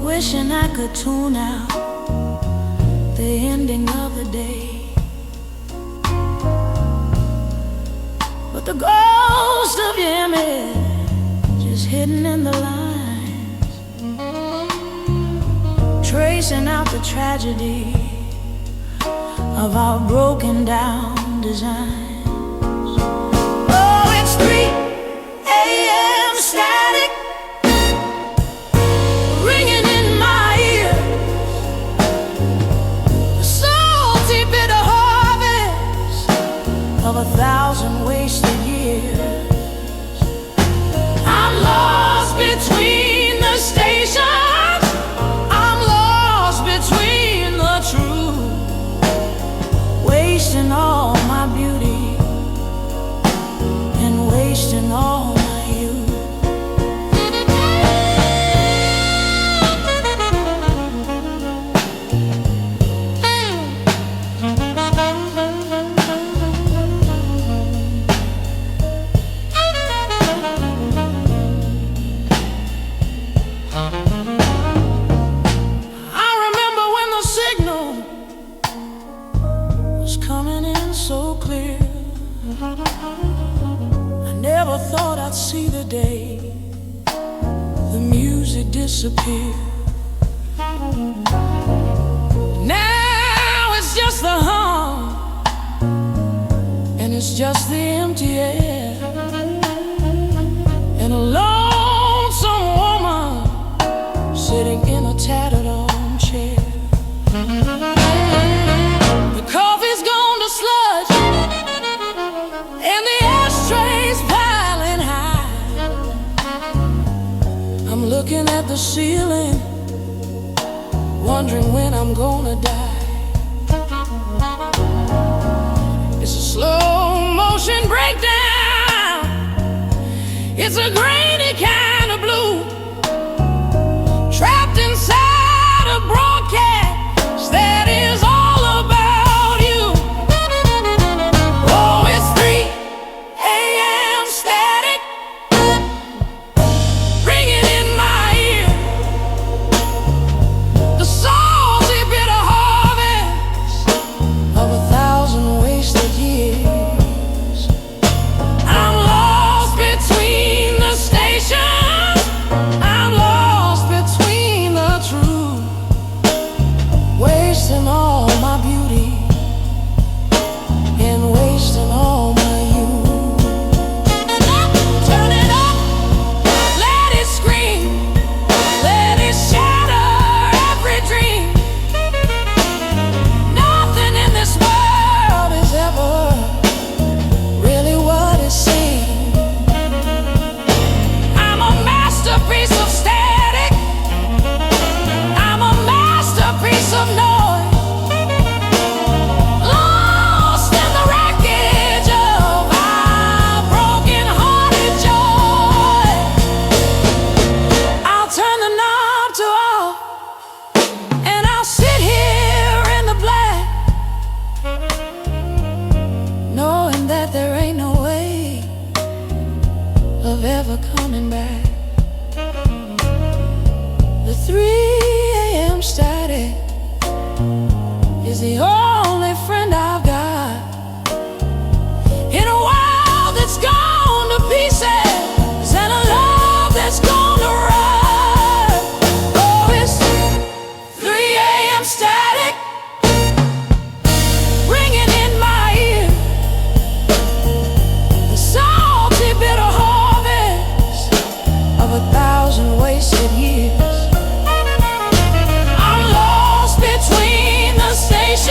wishing I could tune out the ending of the day. But the ghost of your image is hidden in the lines, tracing out the tragedy of our broken down designs. Oh, it's 3 a.m. static ringing in my ears, the salty bitter harvest of 1,000 wasted years. I'm lost between the stations, I'm lost between the truth, wasting all my beauty and wasting all my youth. I remember when the signal was coming in so clear. I never thought I'd see the day the music music disappeared. Now it's just the hum, and it's just the empty air, and a lonesome woman sitting in a tattered armchair. The coffee's gone to sludge, and the ashtray's piling high. I'm looking at the ceiling, wondering when I'm gonna die. It's a slow motion breakdown. It's a grainy kind of blue, trapped inside a broadcast that is all about you. Oh, it's 3 a.m. static, ringing in my ear. The salty bitter harvest of 1,000 wasted years. I'm lost between the stations, I'm lost between the truth, wasting all my beauty and wasting all my youth. Turn it up, let it scream, let it shatter every dream. Nothing in this world is ever really what it seems. I'm a masterpiece of static, I'm a masterpiece of noise, lost in the wreckage of our broken-hearted joy. I'll turn the knob to off, and I'll sit here in the black, knowing that there ain't no way of ever coming back. The 3 a.m. static is the only friend I've got in a world that's gone to pieces, and a love that's gone to rust. Oh, it's 3 a.m. static, ringing in my ear. The salty bitter harvest of 1,000 wasted years. I'm lost between the stations,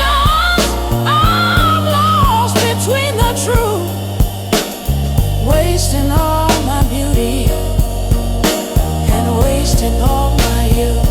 I'm lost between the truth, wasting all my beauty and wasting all my youth.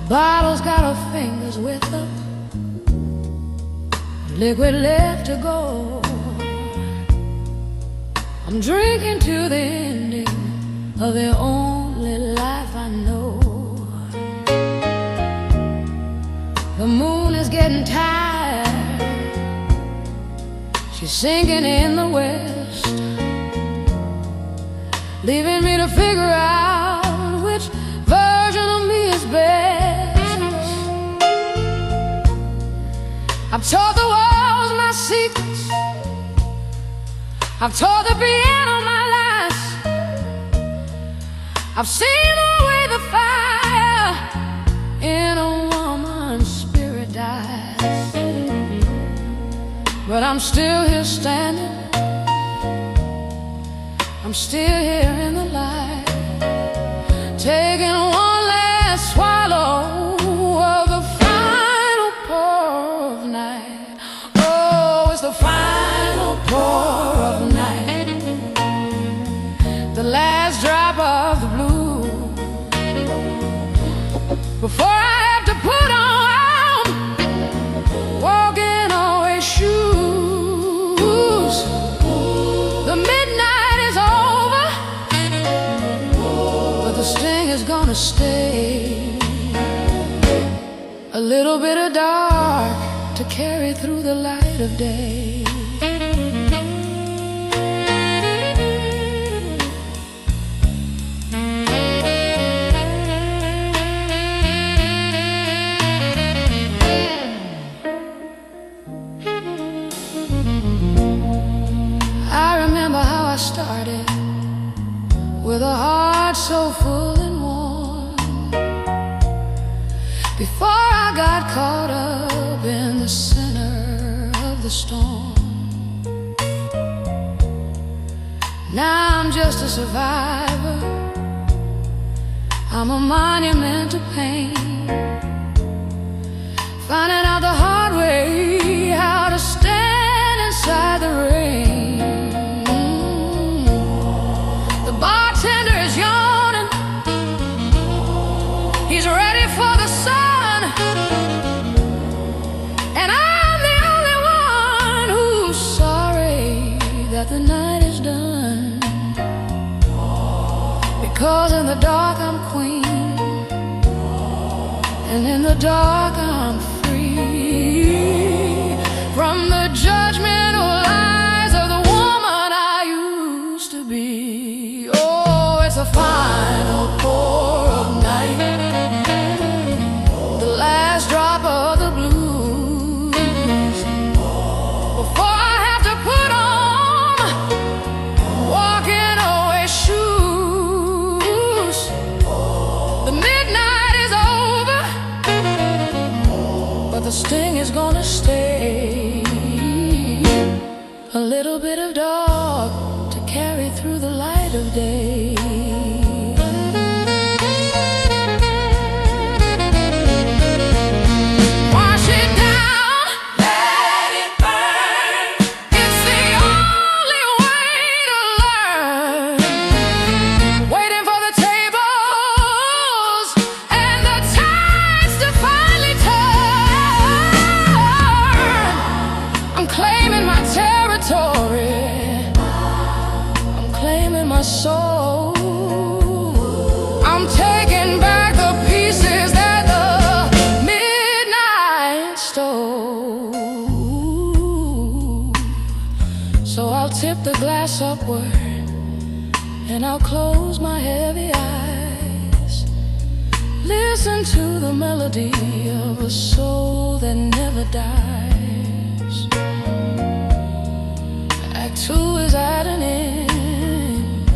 Bottle's got her fingers with her, liquid left to go. I'm drinking to the ending of the only life I know. The moon is getting tired, she's sinking in the west, leaving me to figure out which version of me is best. I've told the walls my secrets, I've told the piano my lies, I've seen the way the fire in a woman's spirit dies. But I'm still here standing, I'm still here in the light, taking one last swallow of the final pour of night. Oh, it's the final pour of night, the last drop of the blue, before I have to put on walking away shoes. The midnight is over, but the sting is gonna stay. A little bit of dark to carry through the light of day. Started with a heart so full and warm, before I got caught up in the center of the storm. Now I'm just a survivor, I'm a monument to pain, finding out the hard way how to stand inside the rain. Bartender is yawning, he's ready for the sun, and I'm the only one who's sorry that the night is done. Because in the dark I'm queen, and in the dark I'm free from the judgment or lies of the woman I used to be. The final pour of night, the last drop of the blues, before I have to put on walking away shoes. The midnight is over, but the sting is gonna stay. A little bit of dark to carry through the light of day. I'm taking back the pieces that the midnight stole. So I'll tip the glass upward, and I'll close my heavy eyes, listen to the melody of a soul that never dies. Act 2 is at an end,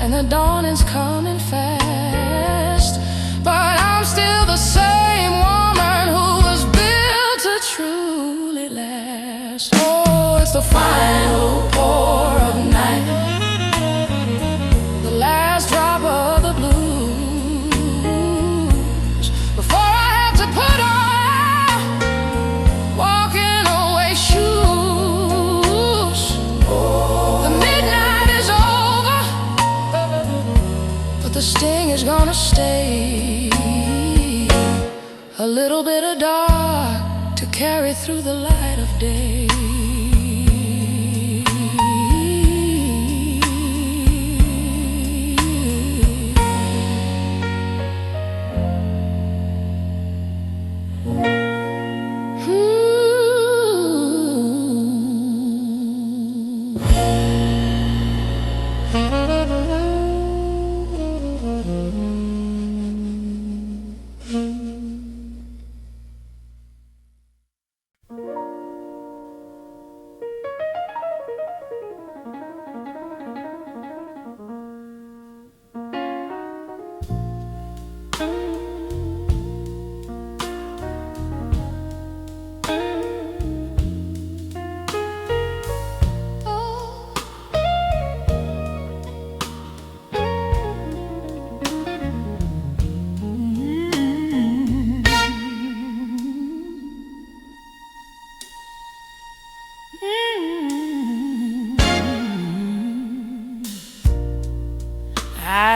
and the dawn is coming fast, but I'm still the same woman who was built to truly last. Oh, it's the final pour of night, the last drop of the blues, before I have to put on walking away shoes. The midnight is over, but the sting is gonna stay. A little bit of dark to carry through the light of day.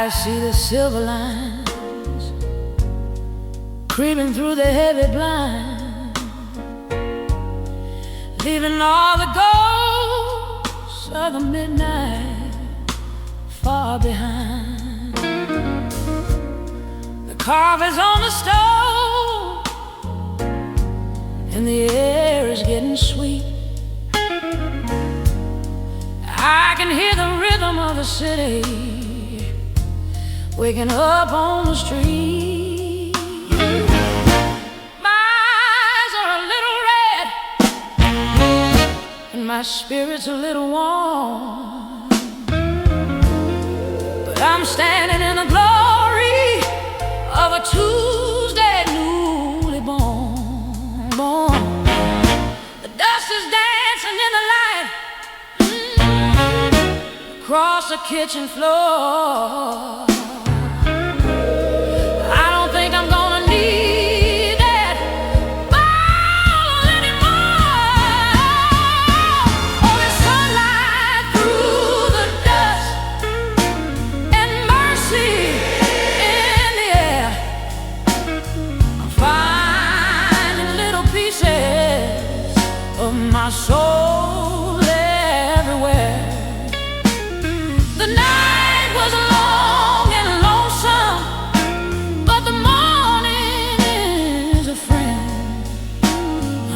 I see the silver lines creeping through the heavy blinds, leaving all the ghosts of the midnight far behind. The carvers on the stove and the air is getting sweet. I can hear the rhythm of the city waking up on the street. My eyes are a little red and my spirit's a little warm, but I'm standing in the glory of a Tuesday newly born. The dust is dancing in the light across the kitchen floor. I don't think I'm gonna need that bottle anymore. Oh, there's sunlight through the dust and mercy in the air. I'm finding little pieces of my soul everywhere. The night was long and lonesome, but the morning is a friend.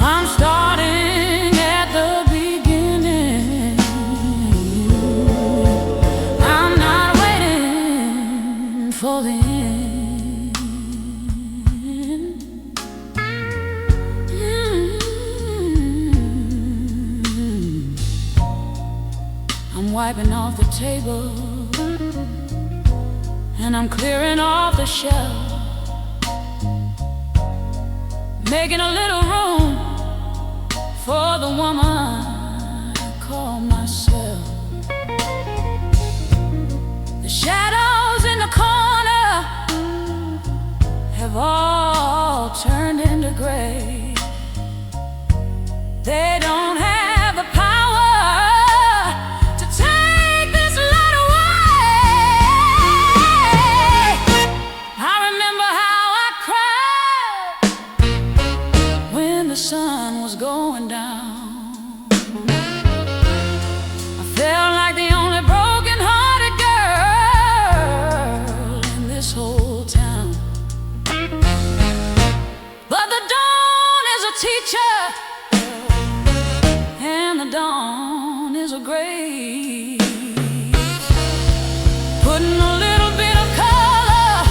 I'm starting at the beginning. I'm not waiting for the end. I'm wiping off the table and I'm clearing off the shelf, making a little room for the woman I call myself. The shadows in the corner have all turned into gray. They don't have the power to take this light away. I remember how I cried when the sun was going down. I felt like the only broken-hearted girl in this whole town. But the dawn is a teacher, and the dawn is a grace, putting a little bit of color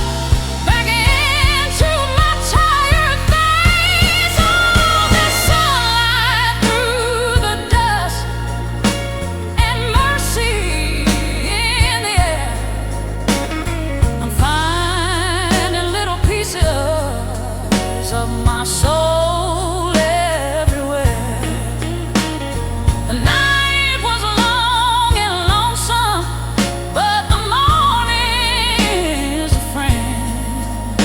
back into my tired face. Oh, there's sunlight through the dust and mercy in the air. I'm finding little pieces of my soul everywhere. The night was long and lonesome, but the morning is a friend.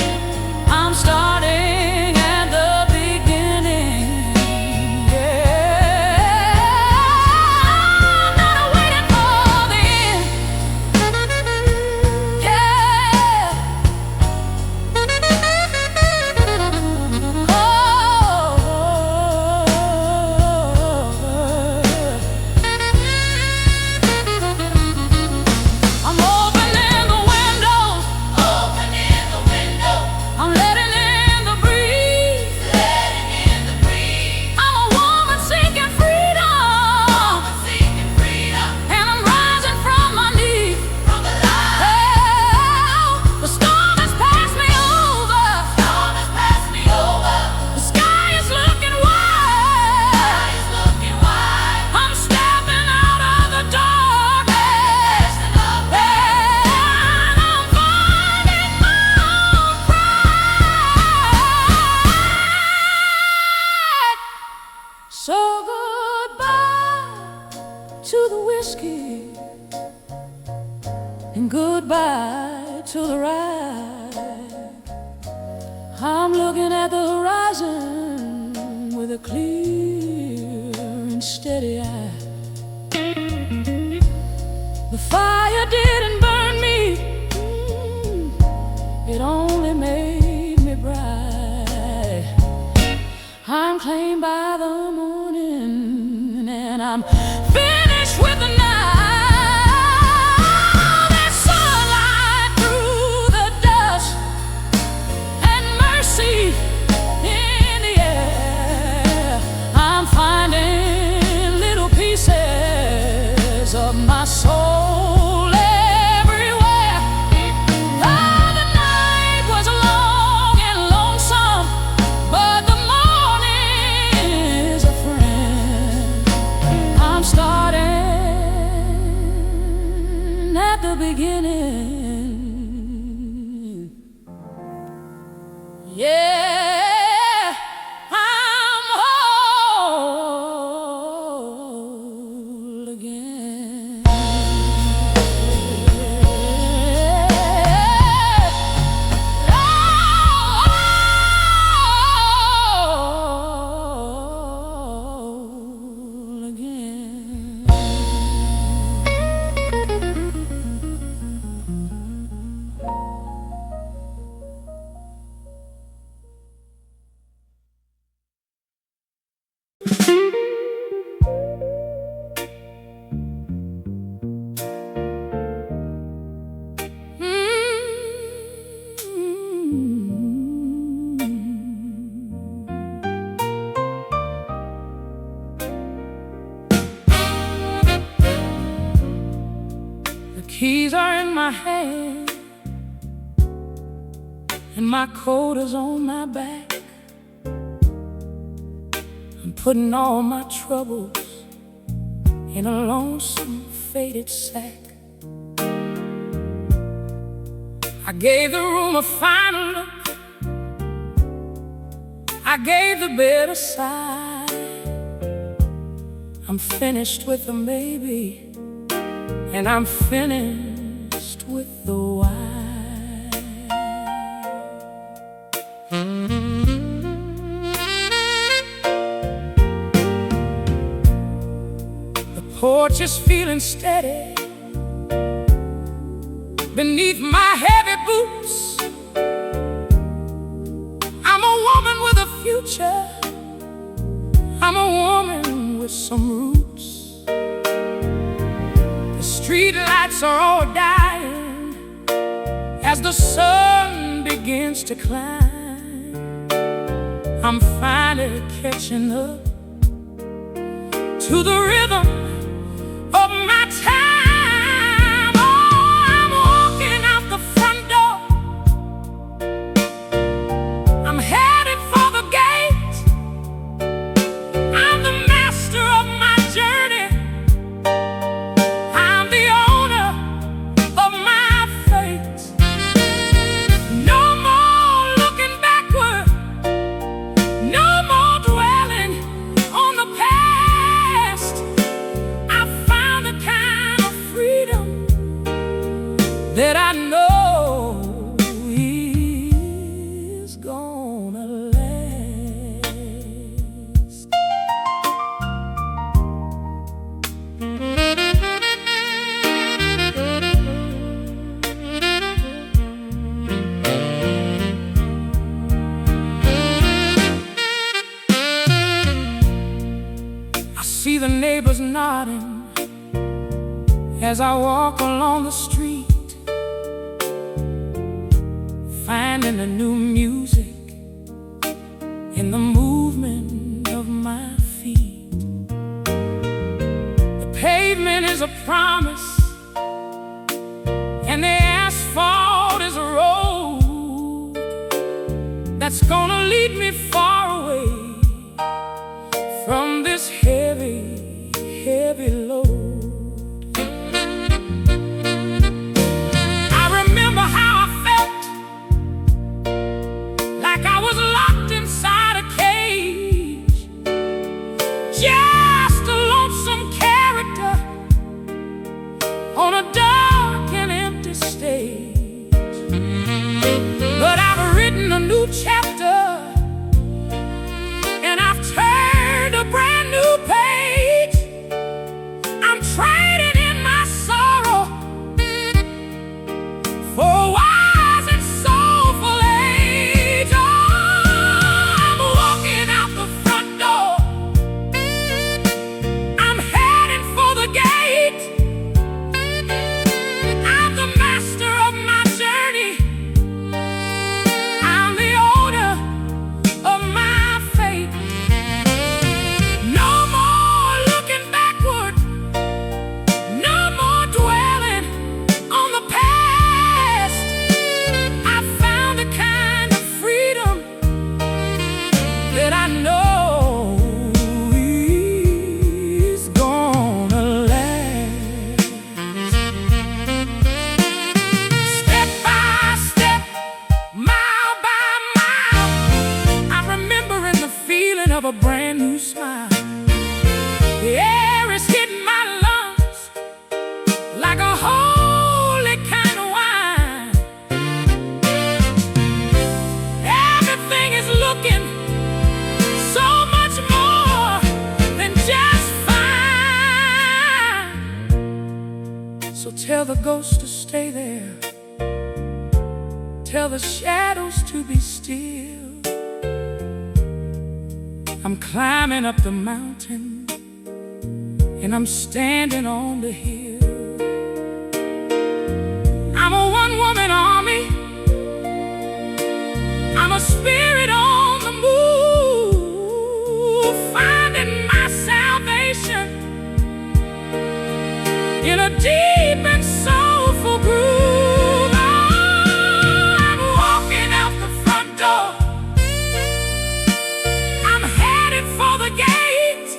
I'm starting at the beginning. Yeah, I'm not waiting for the end. Yeah. I'm opening the windows, I'm letting in the breeze, I'm a woman seeking freedom, and I'm rising from my knees. Oh, the storm has passed me over, the sky is looking wide, I'm stepping out of the darkness, and I'm finding my own pride. So goodbye to the whiskey and goodbye to the ride. I'm looking at the horizon with a clear and steady eye. The fire didn't burn me, the beginning. Yeah, I'm whole again. Whole again. The keys are in my hand, and my coat is on my back. I'm putting all my troubles in a lonesome, faded sack. I gave the room a final look, I gave the bed a sigh. I'm finished with the maybe, and I'm finished with the why. The porch is feeling steady beneath my heavy boots. I'm a woman with a future, I'm a woman with some roots. The street lights are all dying as the sun begins to climb. I'm finally catching up to the rhythm of my time. Oh, I'm walking out the front door, I'm headed for the gate. I'm the master of my journey, I'm the owner of my fate. No more looking backward, no more dwelling on the past. I found a kind of freedom that I know is gonna last. I see the neighbors nodding as I walk along the street, finding a new music in the movement of my feet. The pavement is a promise, and the asphalt is a road that's gonna lead me far away from this heavy, heavy load. I remember how I felt, like I was locked inside a cage, just a lonesome character on a dark and empty stage. But I've written a new chapter, and I've turned a brand new page. I'm trading in my sorrow for a wise and soulful age. Oh, I'm walking out the front door, I'm heading for the gate. I'm the master of my journey, I'm the owner of my fate. No more looking backward, So tell the ghosts to stay there, tell the shadows to be still. I'm climbing up the mountain and I'm standing on the hill. I'm a one-woman army, I'm a spirit on the move, finding my salvation in a deep and soulful groove. I'm walking out the front door, I'm headed for the gate.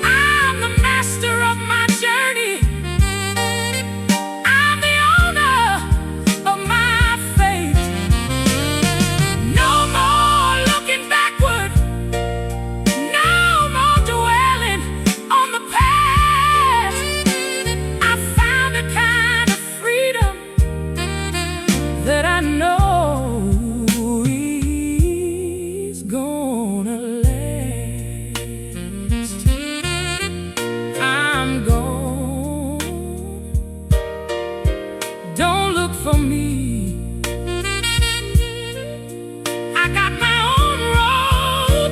I'm the master of my journey, I'm the owner of my fate. No more looking backward, no more dwelling on the past. I found a kind of freedom that I know is gonna last. I'm gone, don't look for me. I got my own road,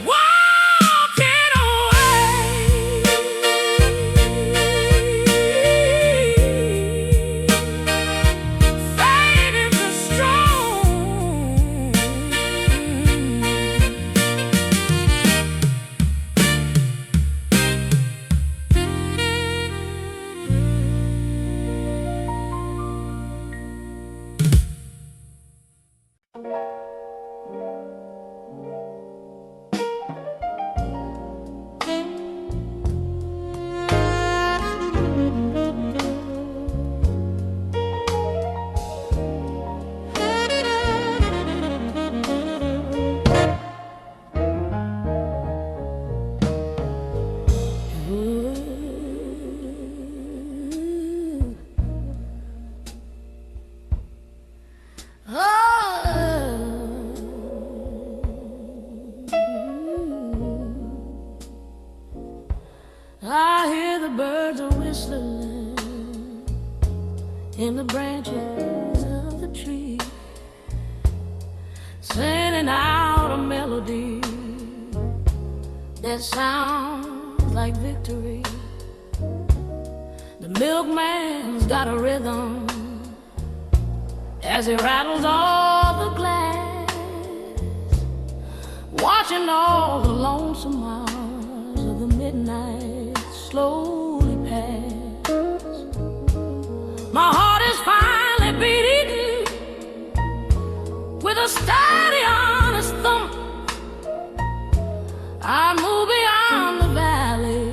walking away, fading the strong. I hear the birds are whistling in the branches of the tree, singing out a melody that sounds like victory. The milkman's got a rhythm as he rattles all the glass, watching all the lonesome hours of the midnight slowly pass. My heart is finally beating with a steady, honest thump. I move beyond the valley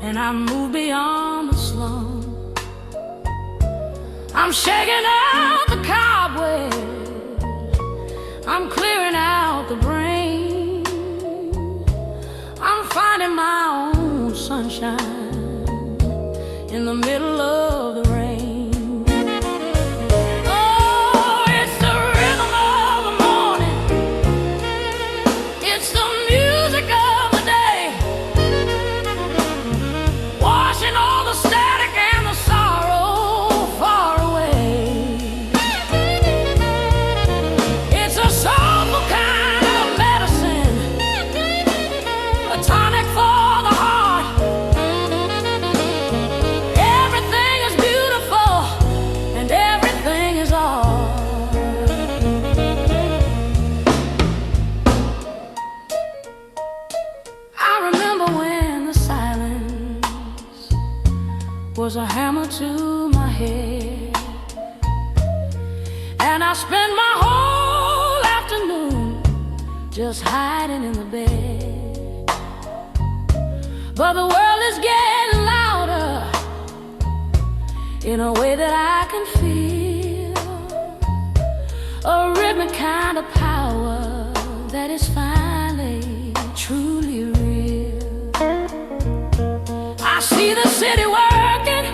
and I move beyond the slum. I'm shaking out the cobwebs, I'm clearing out the brain, I'm finding my own sunshine in the middle of the rain. Oh, it's the rhythm of the morning, it's the music of the day, washing all the static and the sorrow far away. It's a soulful kind of medicine, a tonic for the heart. Everything is beautiful and everything is art. I remember when the silence was a hammer to my head, and I spent my whole afternoon just hiding in the bed. But the world is getting louder in a way that I can feel, a rhythmic kind of power that is finally truly real. I see the city working,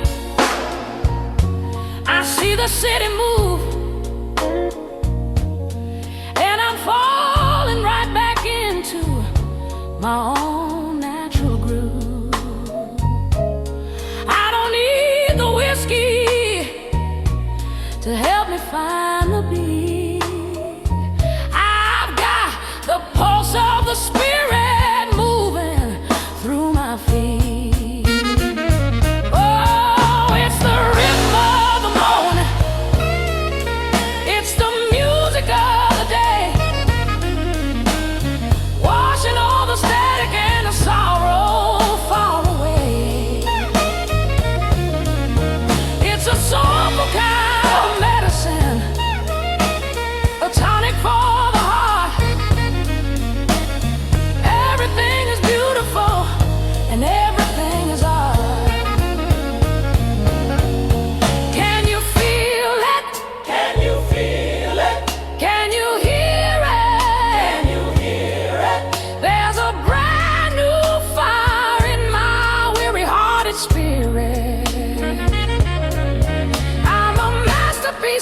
I see the city move, and I'm falling right back into my own natural groove.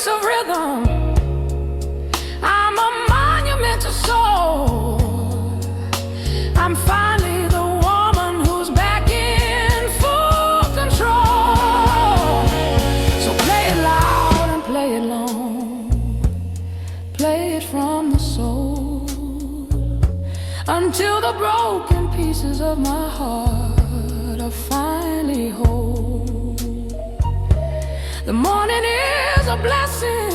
piece of rhythm. I'm a monument to soul. I'm finally the woman who's back in full control. So play it loud and play it long. Play it from the soul until the broken pieces of my heart are finally whole. The morning is a blessing,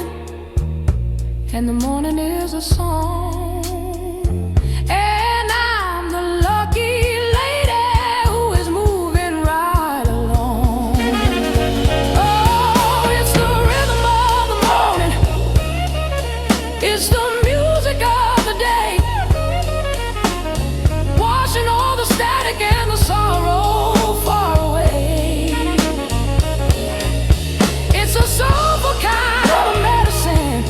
and the morning is a song, and I'm the lucky lady who is moving right along. Oh, it's the rhythm of the morning, it's the music of the day, washing all the static and the sorrow far away. It's a soulful kind of medicine,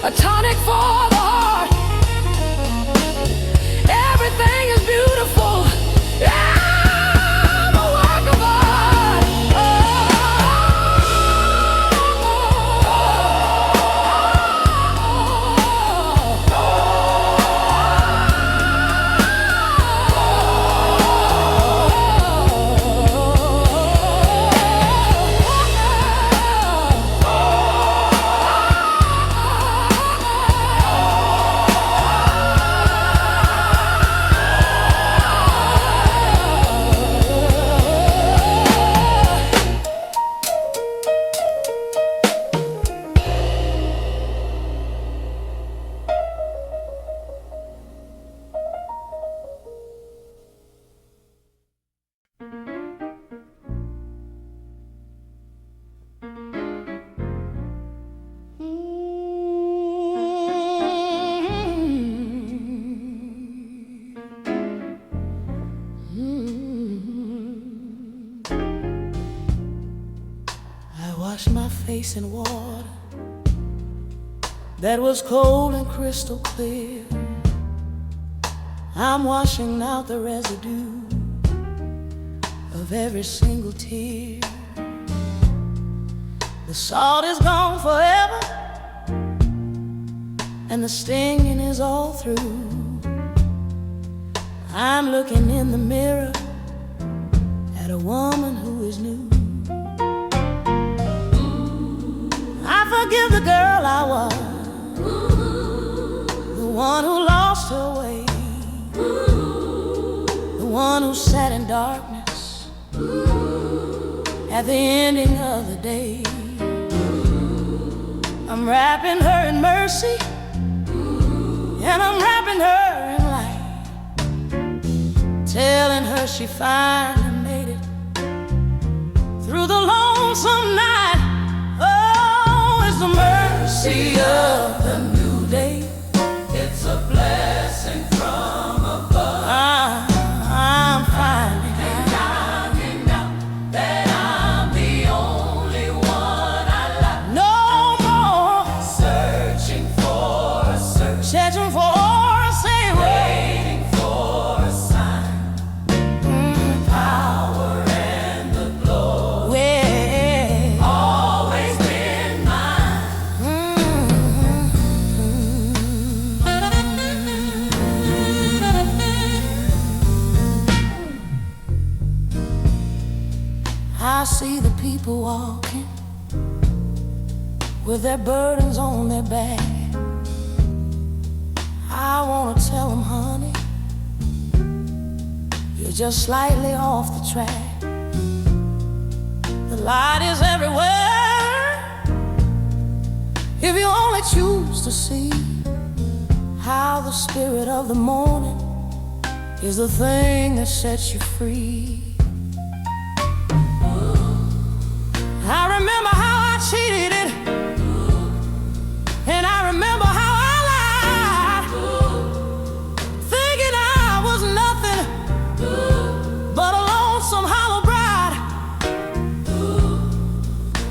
a tonic for the heart. Everything is beautiful. I'm a work of art. Wash my face in water that was cold and crystal clear. I'm washing out the residue of every single tear. The salt is gone forever, and the stinging is all through. I'm looking in the mirror at a woman who is new. I forgive the girl I was, the one who lost her way, the one who sat in darkness at the ending of the day. I'm wrapping her in mercy, and I'm wrapping her in light, telling her she finally made it through the lonesome night. The mercy of the new day, it's a blessing from above. I'm finding out that I'm the only one I love. No more searching for a say, waiting for a sign. Power and the glory, always been mine. I see the people walking with their burdens on their back. I wanna tell them, honey, you're just slightly off the track. The light is everywhere if you only choose to see how the spirit of the morning is the thing that sets you free. I remember how I cheated it, and I remember how I lied, thinking I was nothing but a lonesome hollow bride.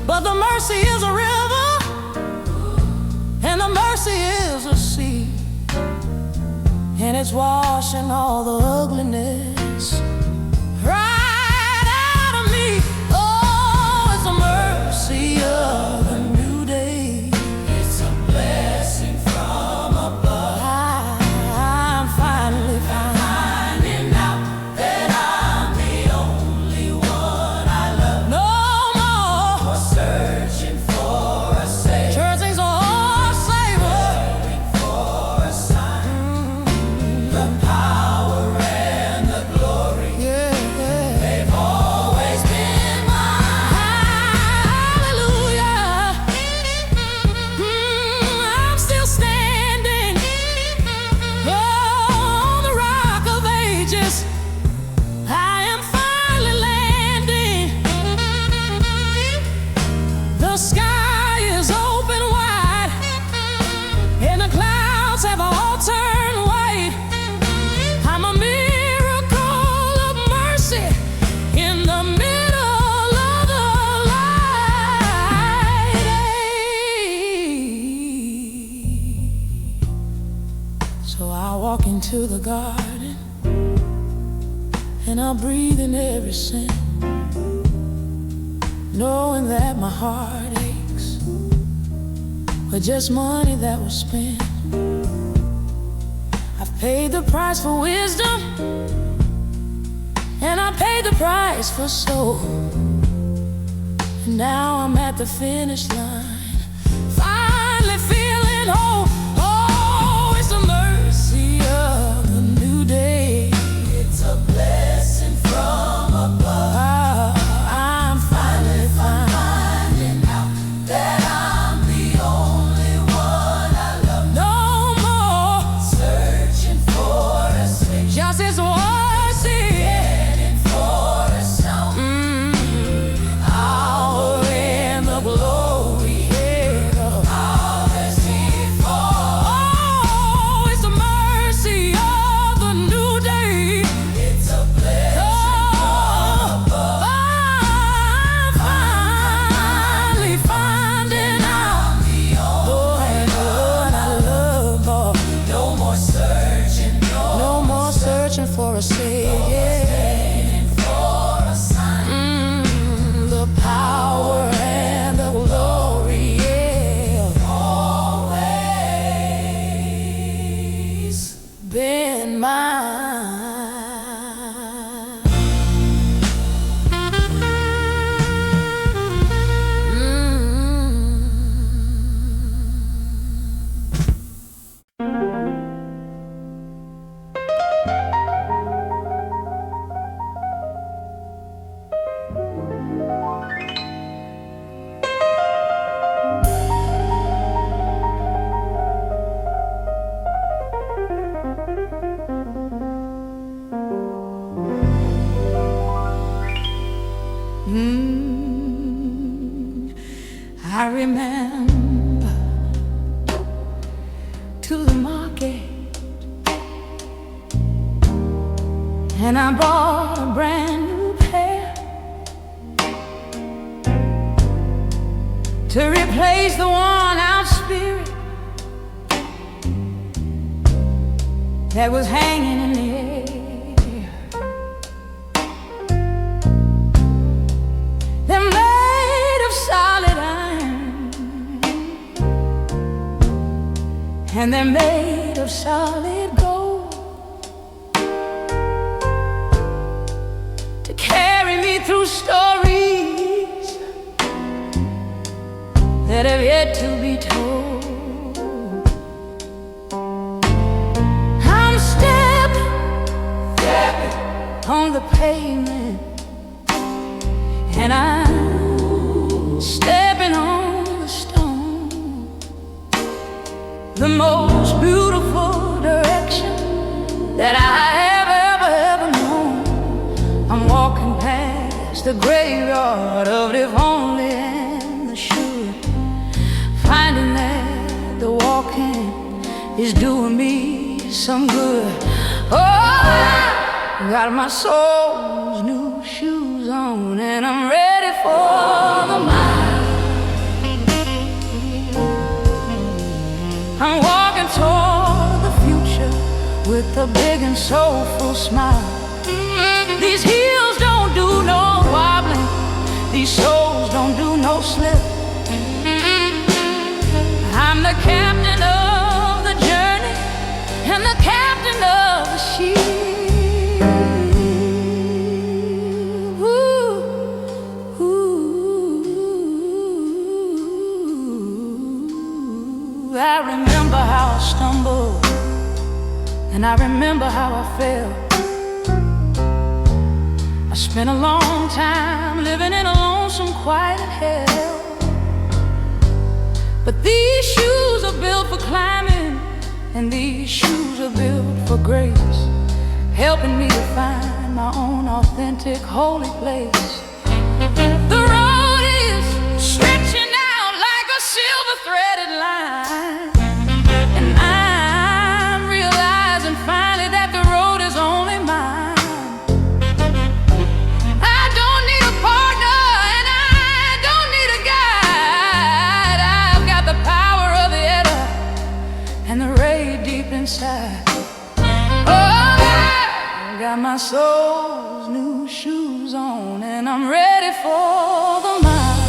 But the mercy is a river, and the mercy is a sea, and it's washing all the ugliness right out of me. Oh, it's the mercy of a new day. into the garden, and I'll breathe in every scent, knowing that my heart aches with just money that was spent. I've paid the price for wisdom, and I paid the price for soul. And now I'm at the finish line, finally feeling whole. Oh, it's the mercy of the new day. It's a blessing from above. I'm finally finding out that I'm the only one I love. no more Searching for a switch, just as mercy. heading for a sound. Power and the glory, yeah. All that's before. Oh, it's the mercy of the new day. It's a blessing from above. I'm finally finding out, Lord, I love, Lord. No more searching, No more searching for a savior. heading for a sign. The power and the glory, yeah. Always. Been mine. I remember to the market, and I bought a brand new pair to replace the worn-out spirit that was hanging in the air. They're made of solid iron, and they're made of solid gold, to carry me through stories that have yet to be told. I'm stepping on the pavement, and I'm stepping on the stone, the most beautiful direction that I have ever known. I'm walking past the graveyard of the only and the sure, finding that the walking is doing me some good. Oh, I got my soul's new shoes on, and I'm ready for the mile. I'm walking toward the future with a big and soulful smile. These heels don't do no wobbling, these soles don't do no slip. I'm the captain of the journey and the captain of the ship. I remember how I stumbled, and I remember how I fell. I spent a long time living in a lonesome, quiet hell. But these shoes are built for climbing, and these shoes are built for grace, helping me to find my own authentic holy place. The road is stretching out like a silver-threaded line, and I'm realizing finally that the road is only mine. I don't need a partner, and I don't need a guide. I've got the power of the Edda and the ray deep inside. soul's new shoes on, and I'm ready for the mile.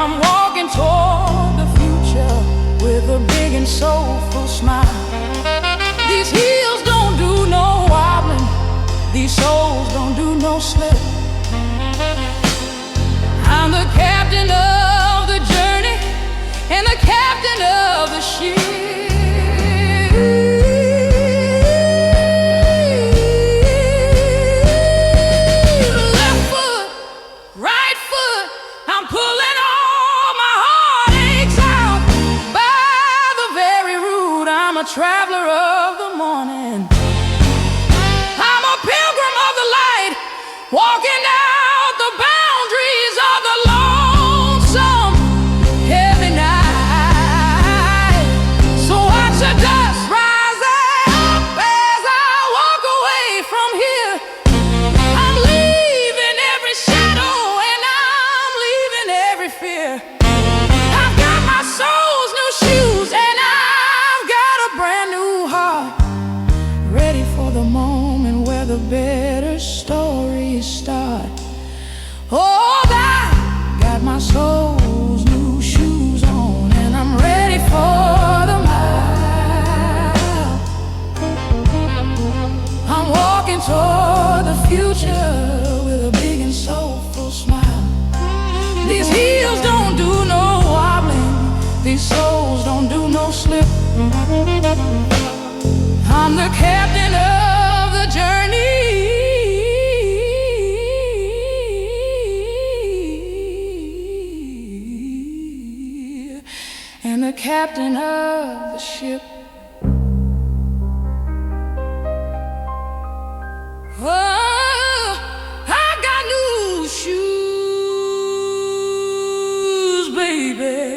I'm walking toward the future with a big and soulful smile. These heels don't do no wobbling, these soles don't do no slip. I'm the captain of the journey and the captain of the ship. Left foot, right foot, I'm pulling all my heartaches out. By the very root, I'm a traveler of the morning. I'm a pilgrim of the light, walking out the boundaries of the lonesome heavy night. So watch the dust rise up as I walk away from here. I'm leaving every shadow and I'm leaving every fear. I've got my soul's new shoes and I've got a brand new heart, ready for the moment where the better stories start. Oh, I got my soul's new shoes on, and I'm ready for the mile. I'm walking toward the future with a big and soulful smile. These heels don't do no wobbling, these soles don't do no slip. I'm the captain of the journey and the captain of the ship. Oh, I got new shoes, baby.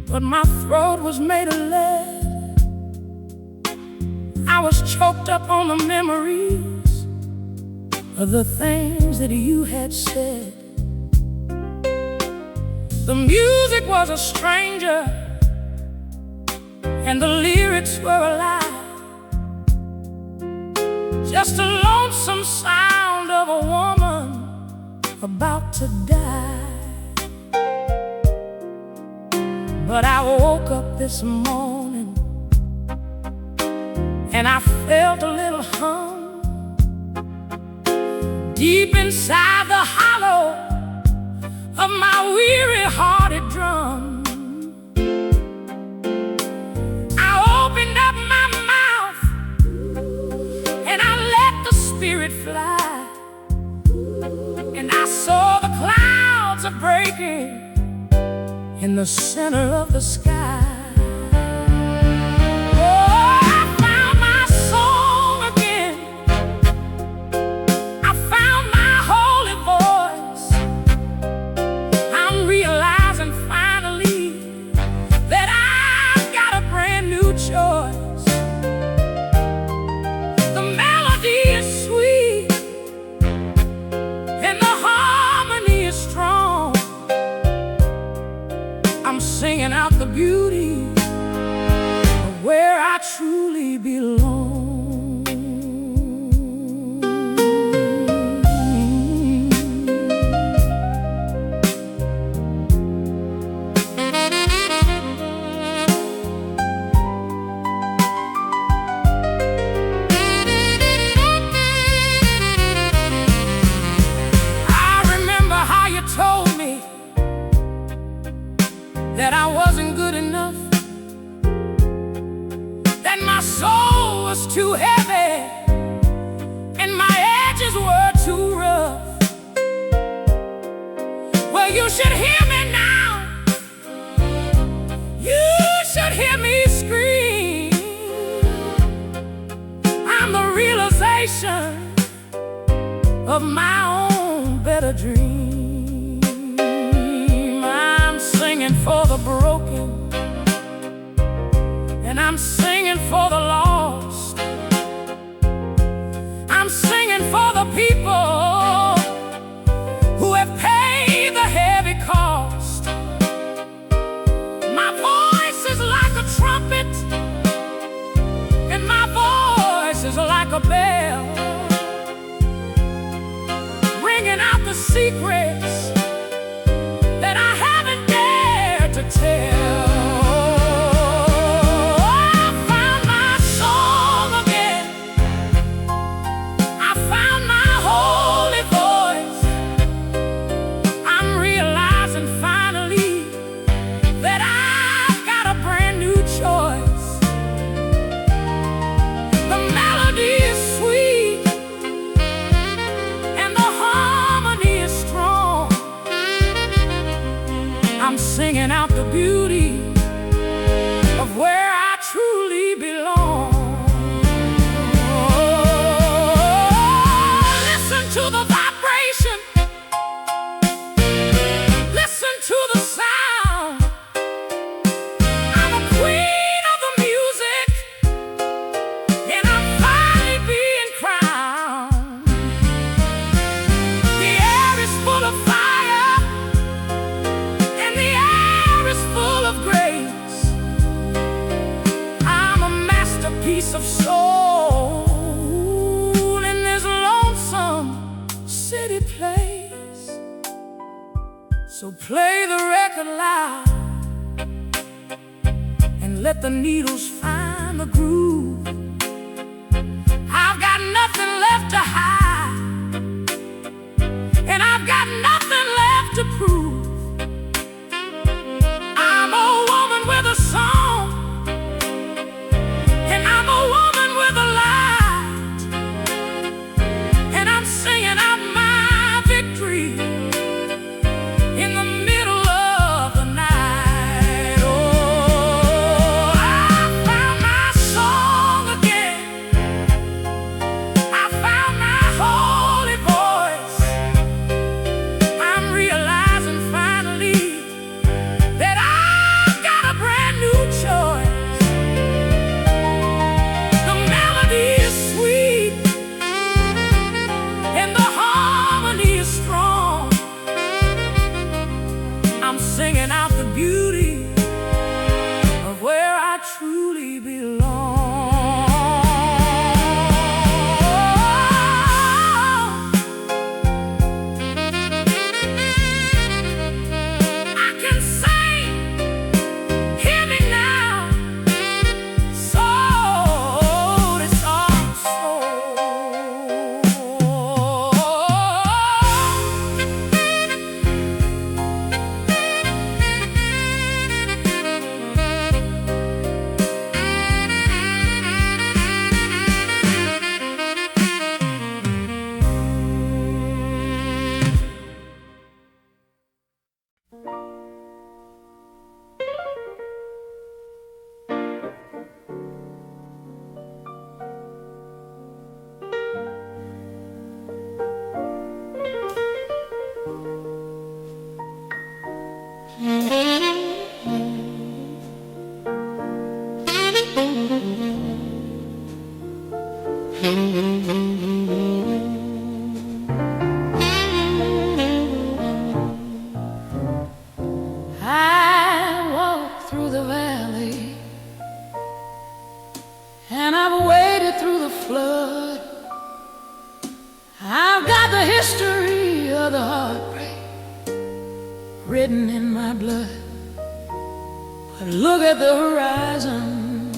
But my throat was made of lead. I was choked up on the memories of the things that you had said. The music was a stranger and the lyrics were alive, just a lonesome sound of a woman about to die. But I woke up this morning and and I felt a little hum deep inside the hollow of my weary-hearted drum. I opened up my mouth and I let the spirit fly, and I saw the clouds are breaking in the center of the sky. Singing out the beauty of where I truly belong. I remember how you told me that I wasn't good enough, that my soul was too heavy and my edges were too rough. Well, you should hear me now. You should hear me scream. I'm the realization of my own better dream. Singing for the broken, and I'm singing for the lost. I'm singing for the people who have paid the heavy cost. My voice is like a trumpet, and my voice is like a bell, ringing out the secrets that I haven't to tell. I found my song again. I found my holy voice. I'm realizing finally that I've got a brand new choice. The melody is sweet and the harmony is strong. I'm singing out the beauty of where I truly belong. Listen to the vibration. Listen to the sound. I'm a queen of the music, and I'm finally being crowned. The air is full of fire, full of grace. I'm a masterpiece of soul in this lonesome city place. So play the record loud and let the needles find the groove. I've got nothing left to hide, and I've got nothing left to prove. With a song, and I'm a woman with a light, and I'm singing out my victory in the middle of the night. Oh, I found my song again. I the history of the heartbreak written in my blood. But look at the horizon,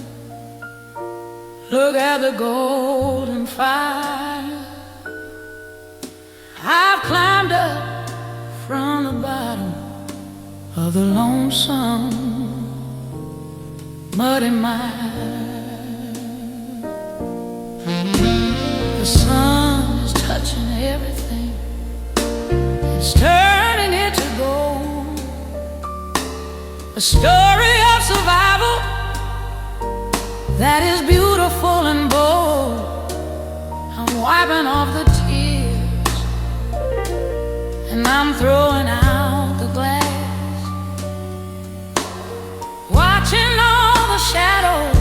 look at the golden fire. I've climbed up from the bottom of the lonesome muddy mire. The sun is touching everything, it's turning it to gold. A story of survival that is beautiful and bold. I'm wiping off the tears and I'm throwing out the glass, watching all the shadows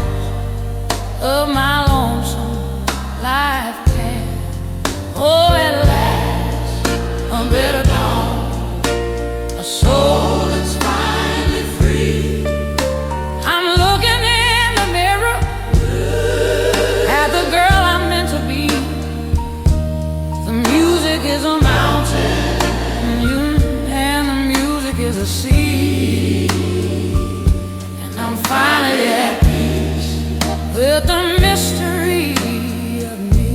of my lonesome life path. Oh, at last, a better dawn, a soul that's finally free. I'm looking in the mirror at the girl I'm meant to be. The music is a mountain and the music is a sea, and I'm finally at peace with the mystery of me.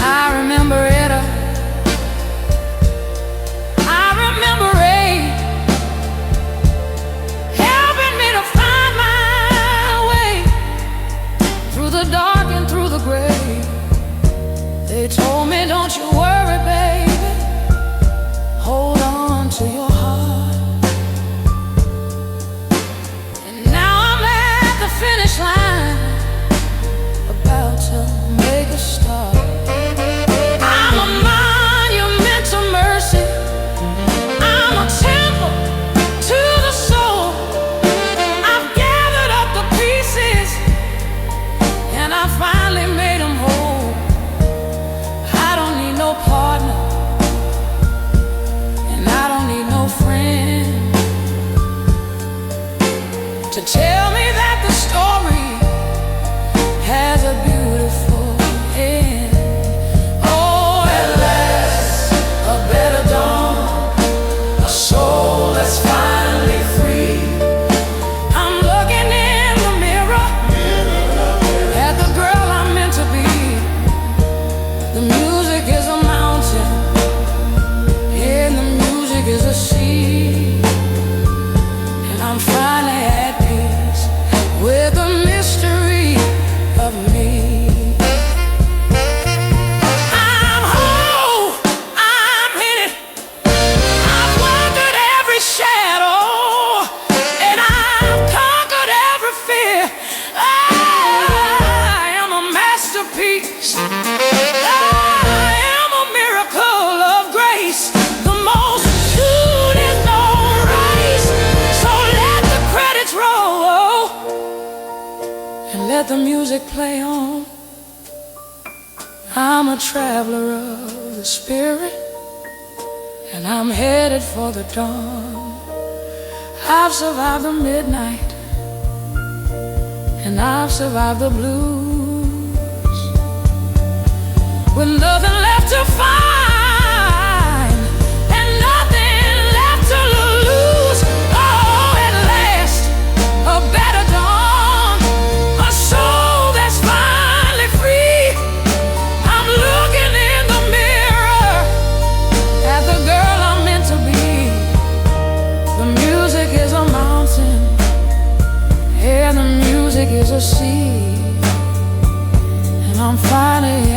I remember Etta, I remember Ray, helping me to find my way through the dark and through the gray. They told me, don't you worry, baby, hold on to your heart. And now I'm at the finish line, about to make a start. I'm a monument to mercy, I'm a temple to the soul. I've gathered up the pieces and I finally made them whole. I don't need no partner and I don't need no friend to tell me that the story has a beautiful end. Oh, at last, a better dawn, a soul that's finally free. I'm looking in the mirror at the girl I'm meant to be. The music is a mountain and the music is a sea, and I'm finally at peace with the mystery of me. I'm whole, I'm in it, I've conquered every shadow and I've conquered every fear. I am a masterpiece, I am a miracle of grace. The most shoot is no race, so let the credits roll and let the music play on. I'm a traveler of the spirit and I'm headed for the dawn. I've survived the midnight and I've survived the blues, with nothing left to find and nothing left to lose. Oh, at last, a better dawn, a soul that's finally free. I'm looking in the mirror at the girl I'm meant to be. The music is a mountain and the music is a sea, and I'm finally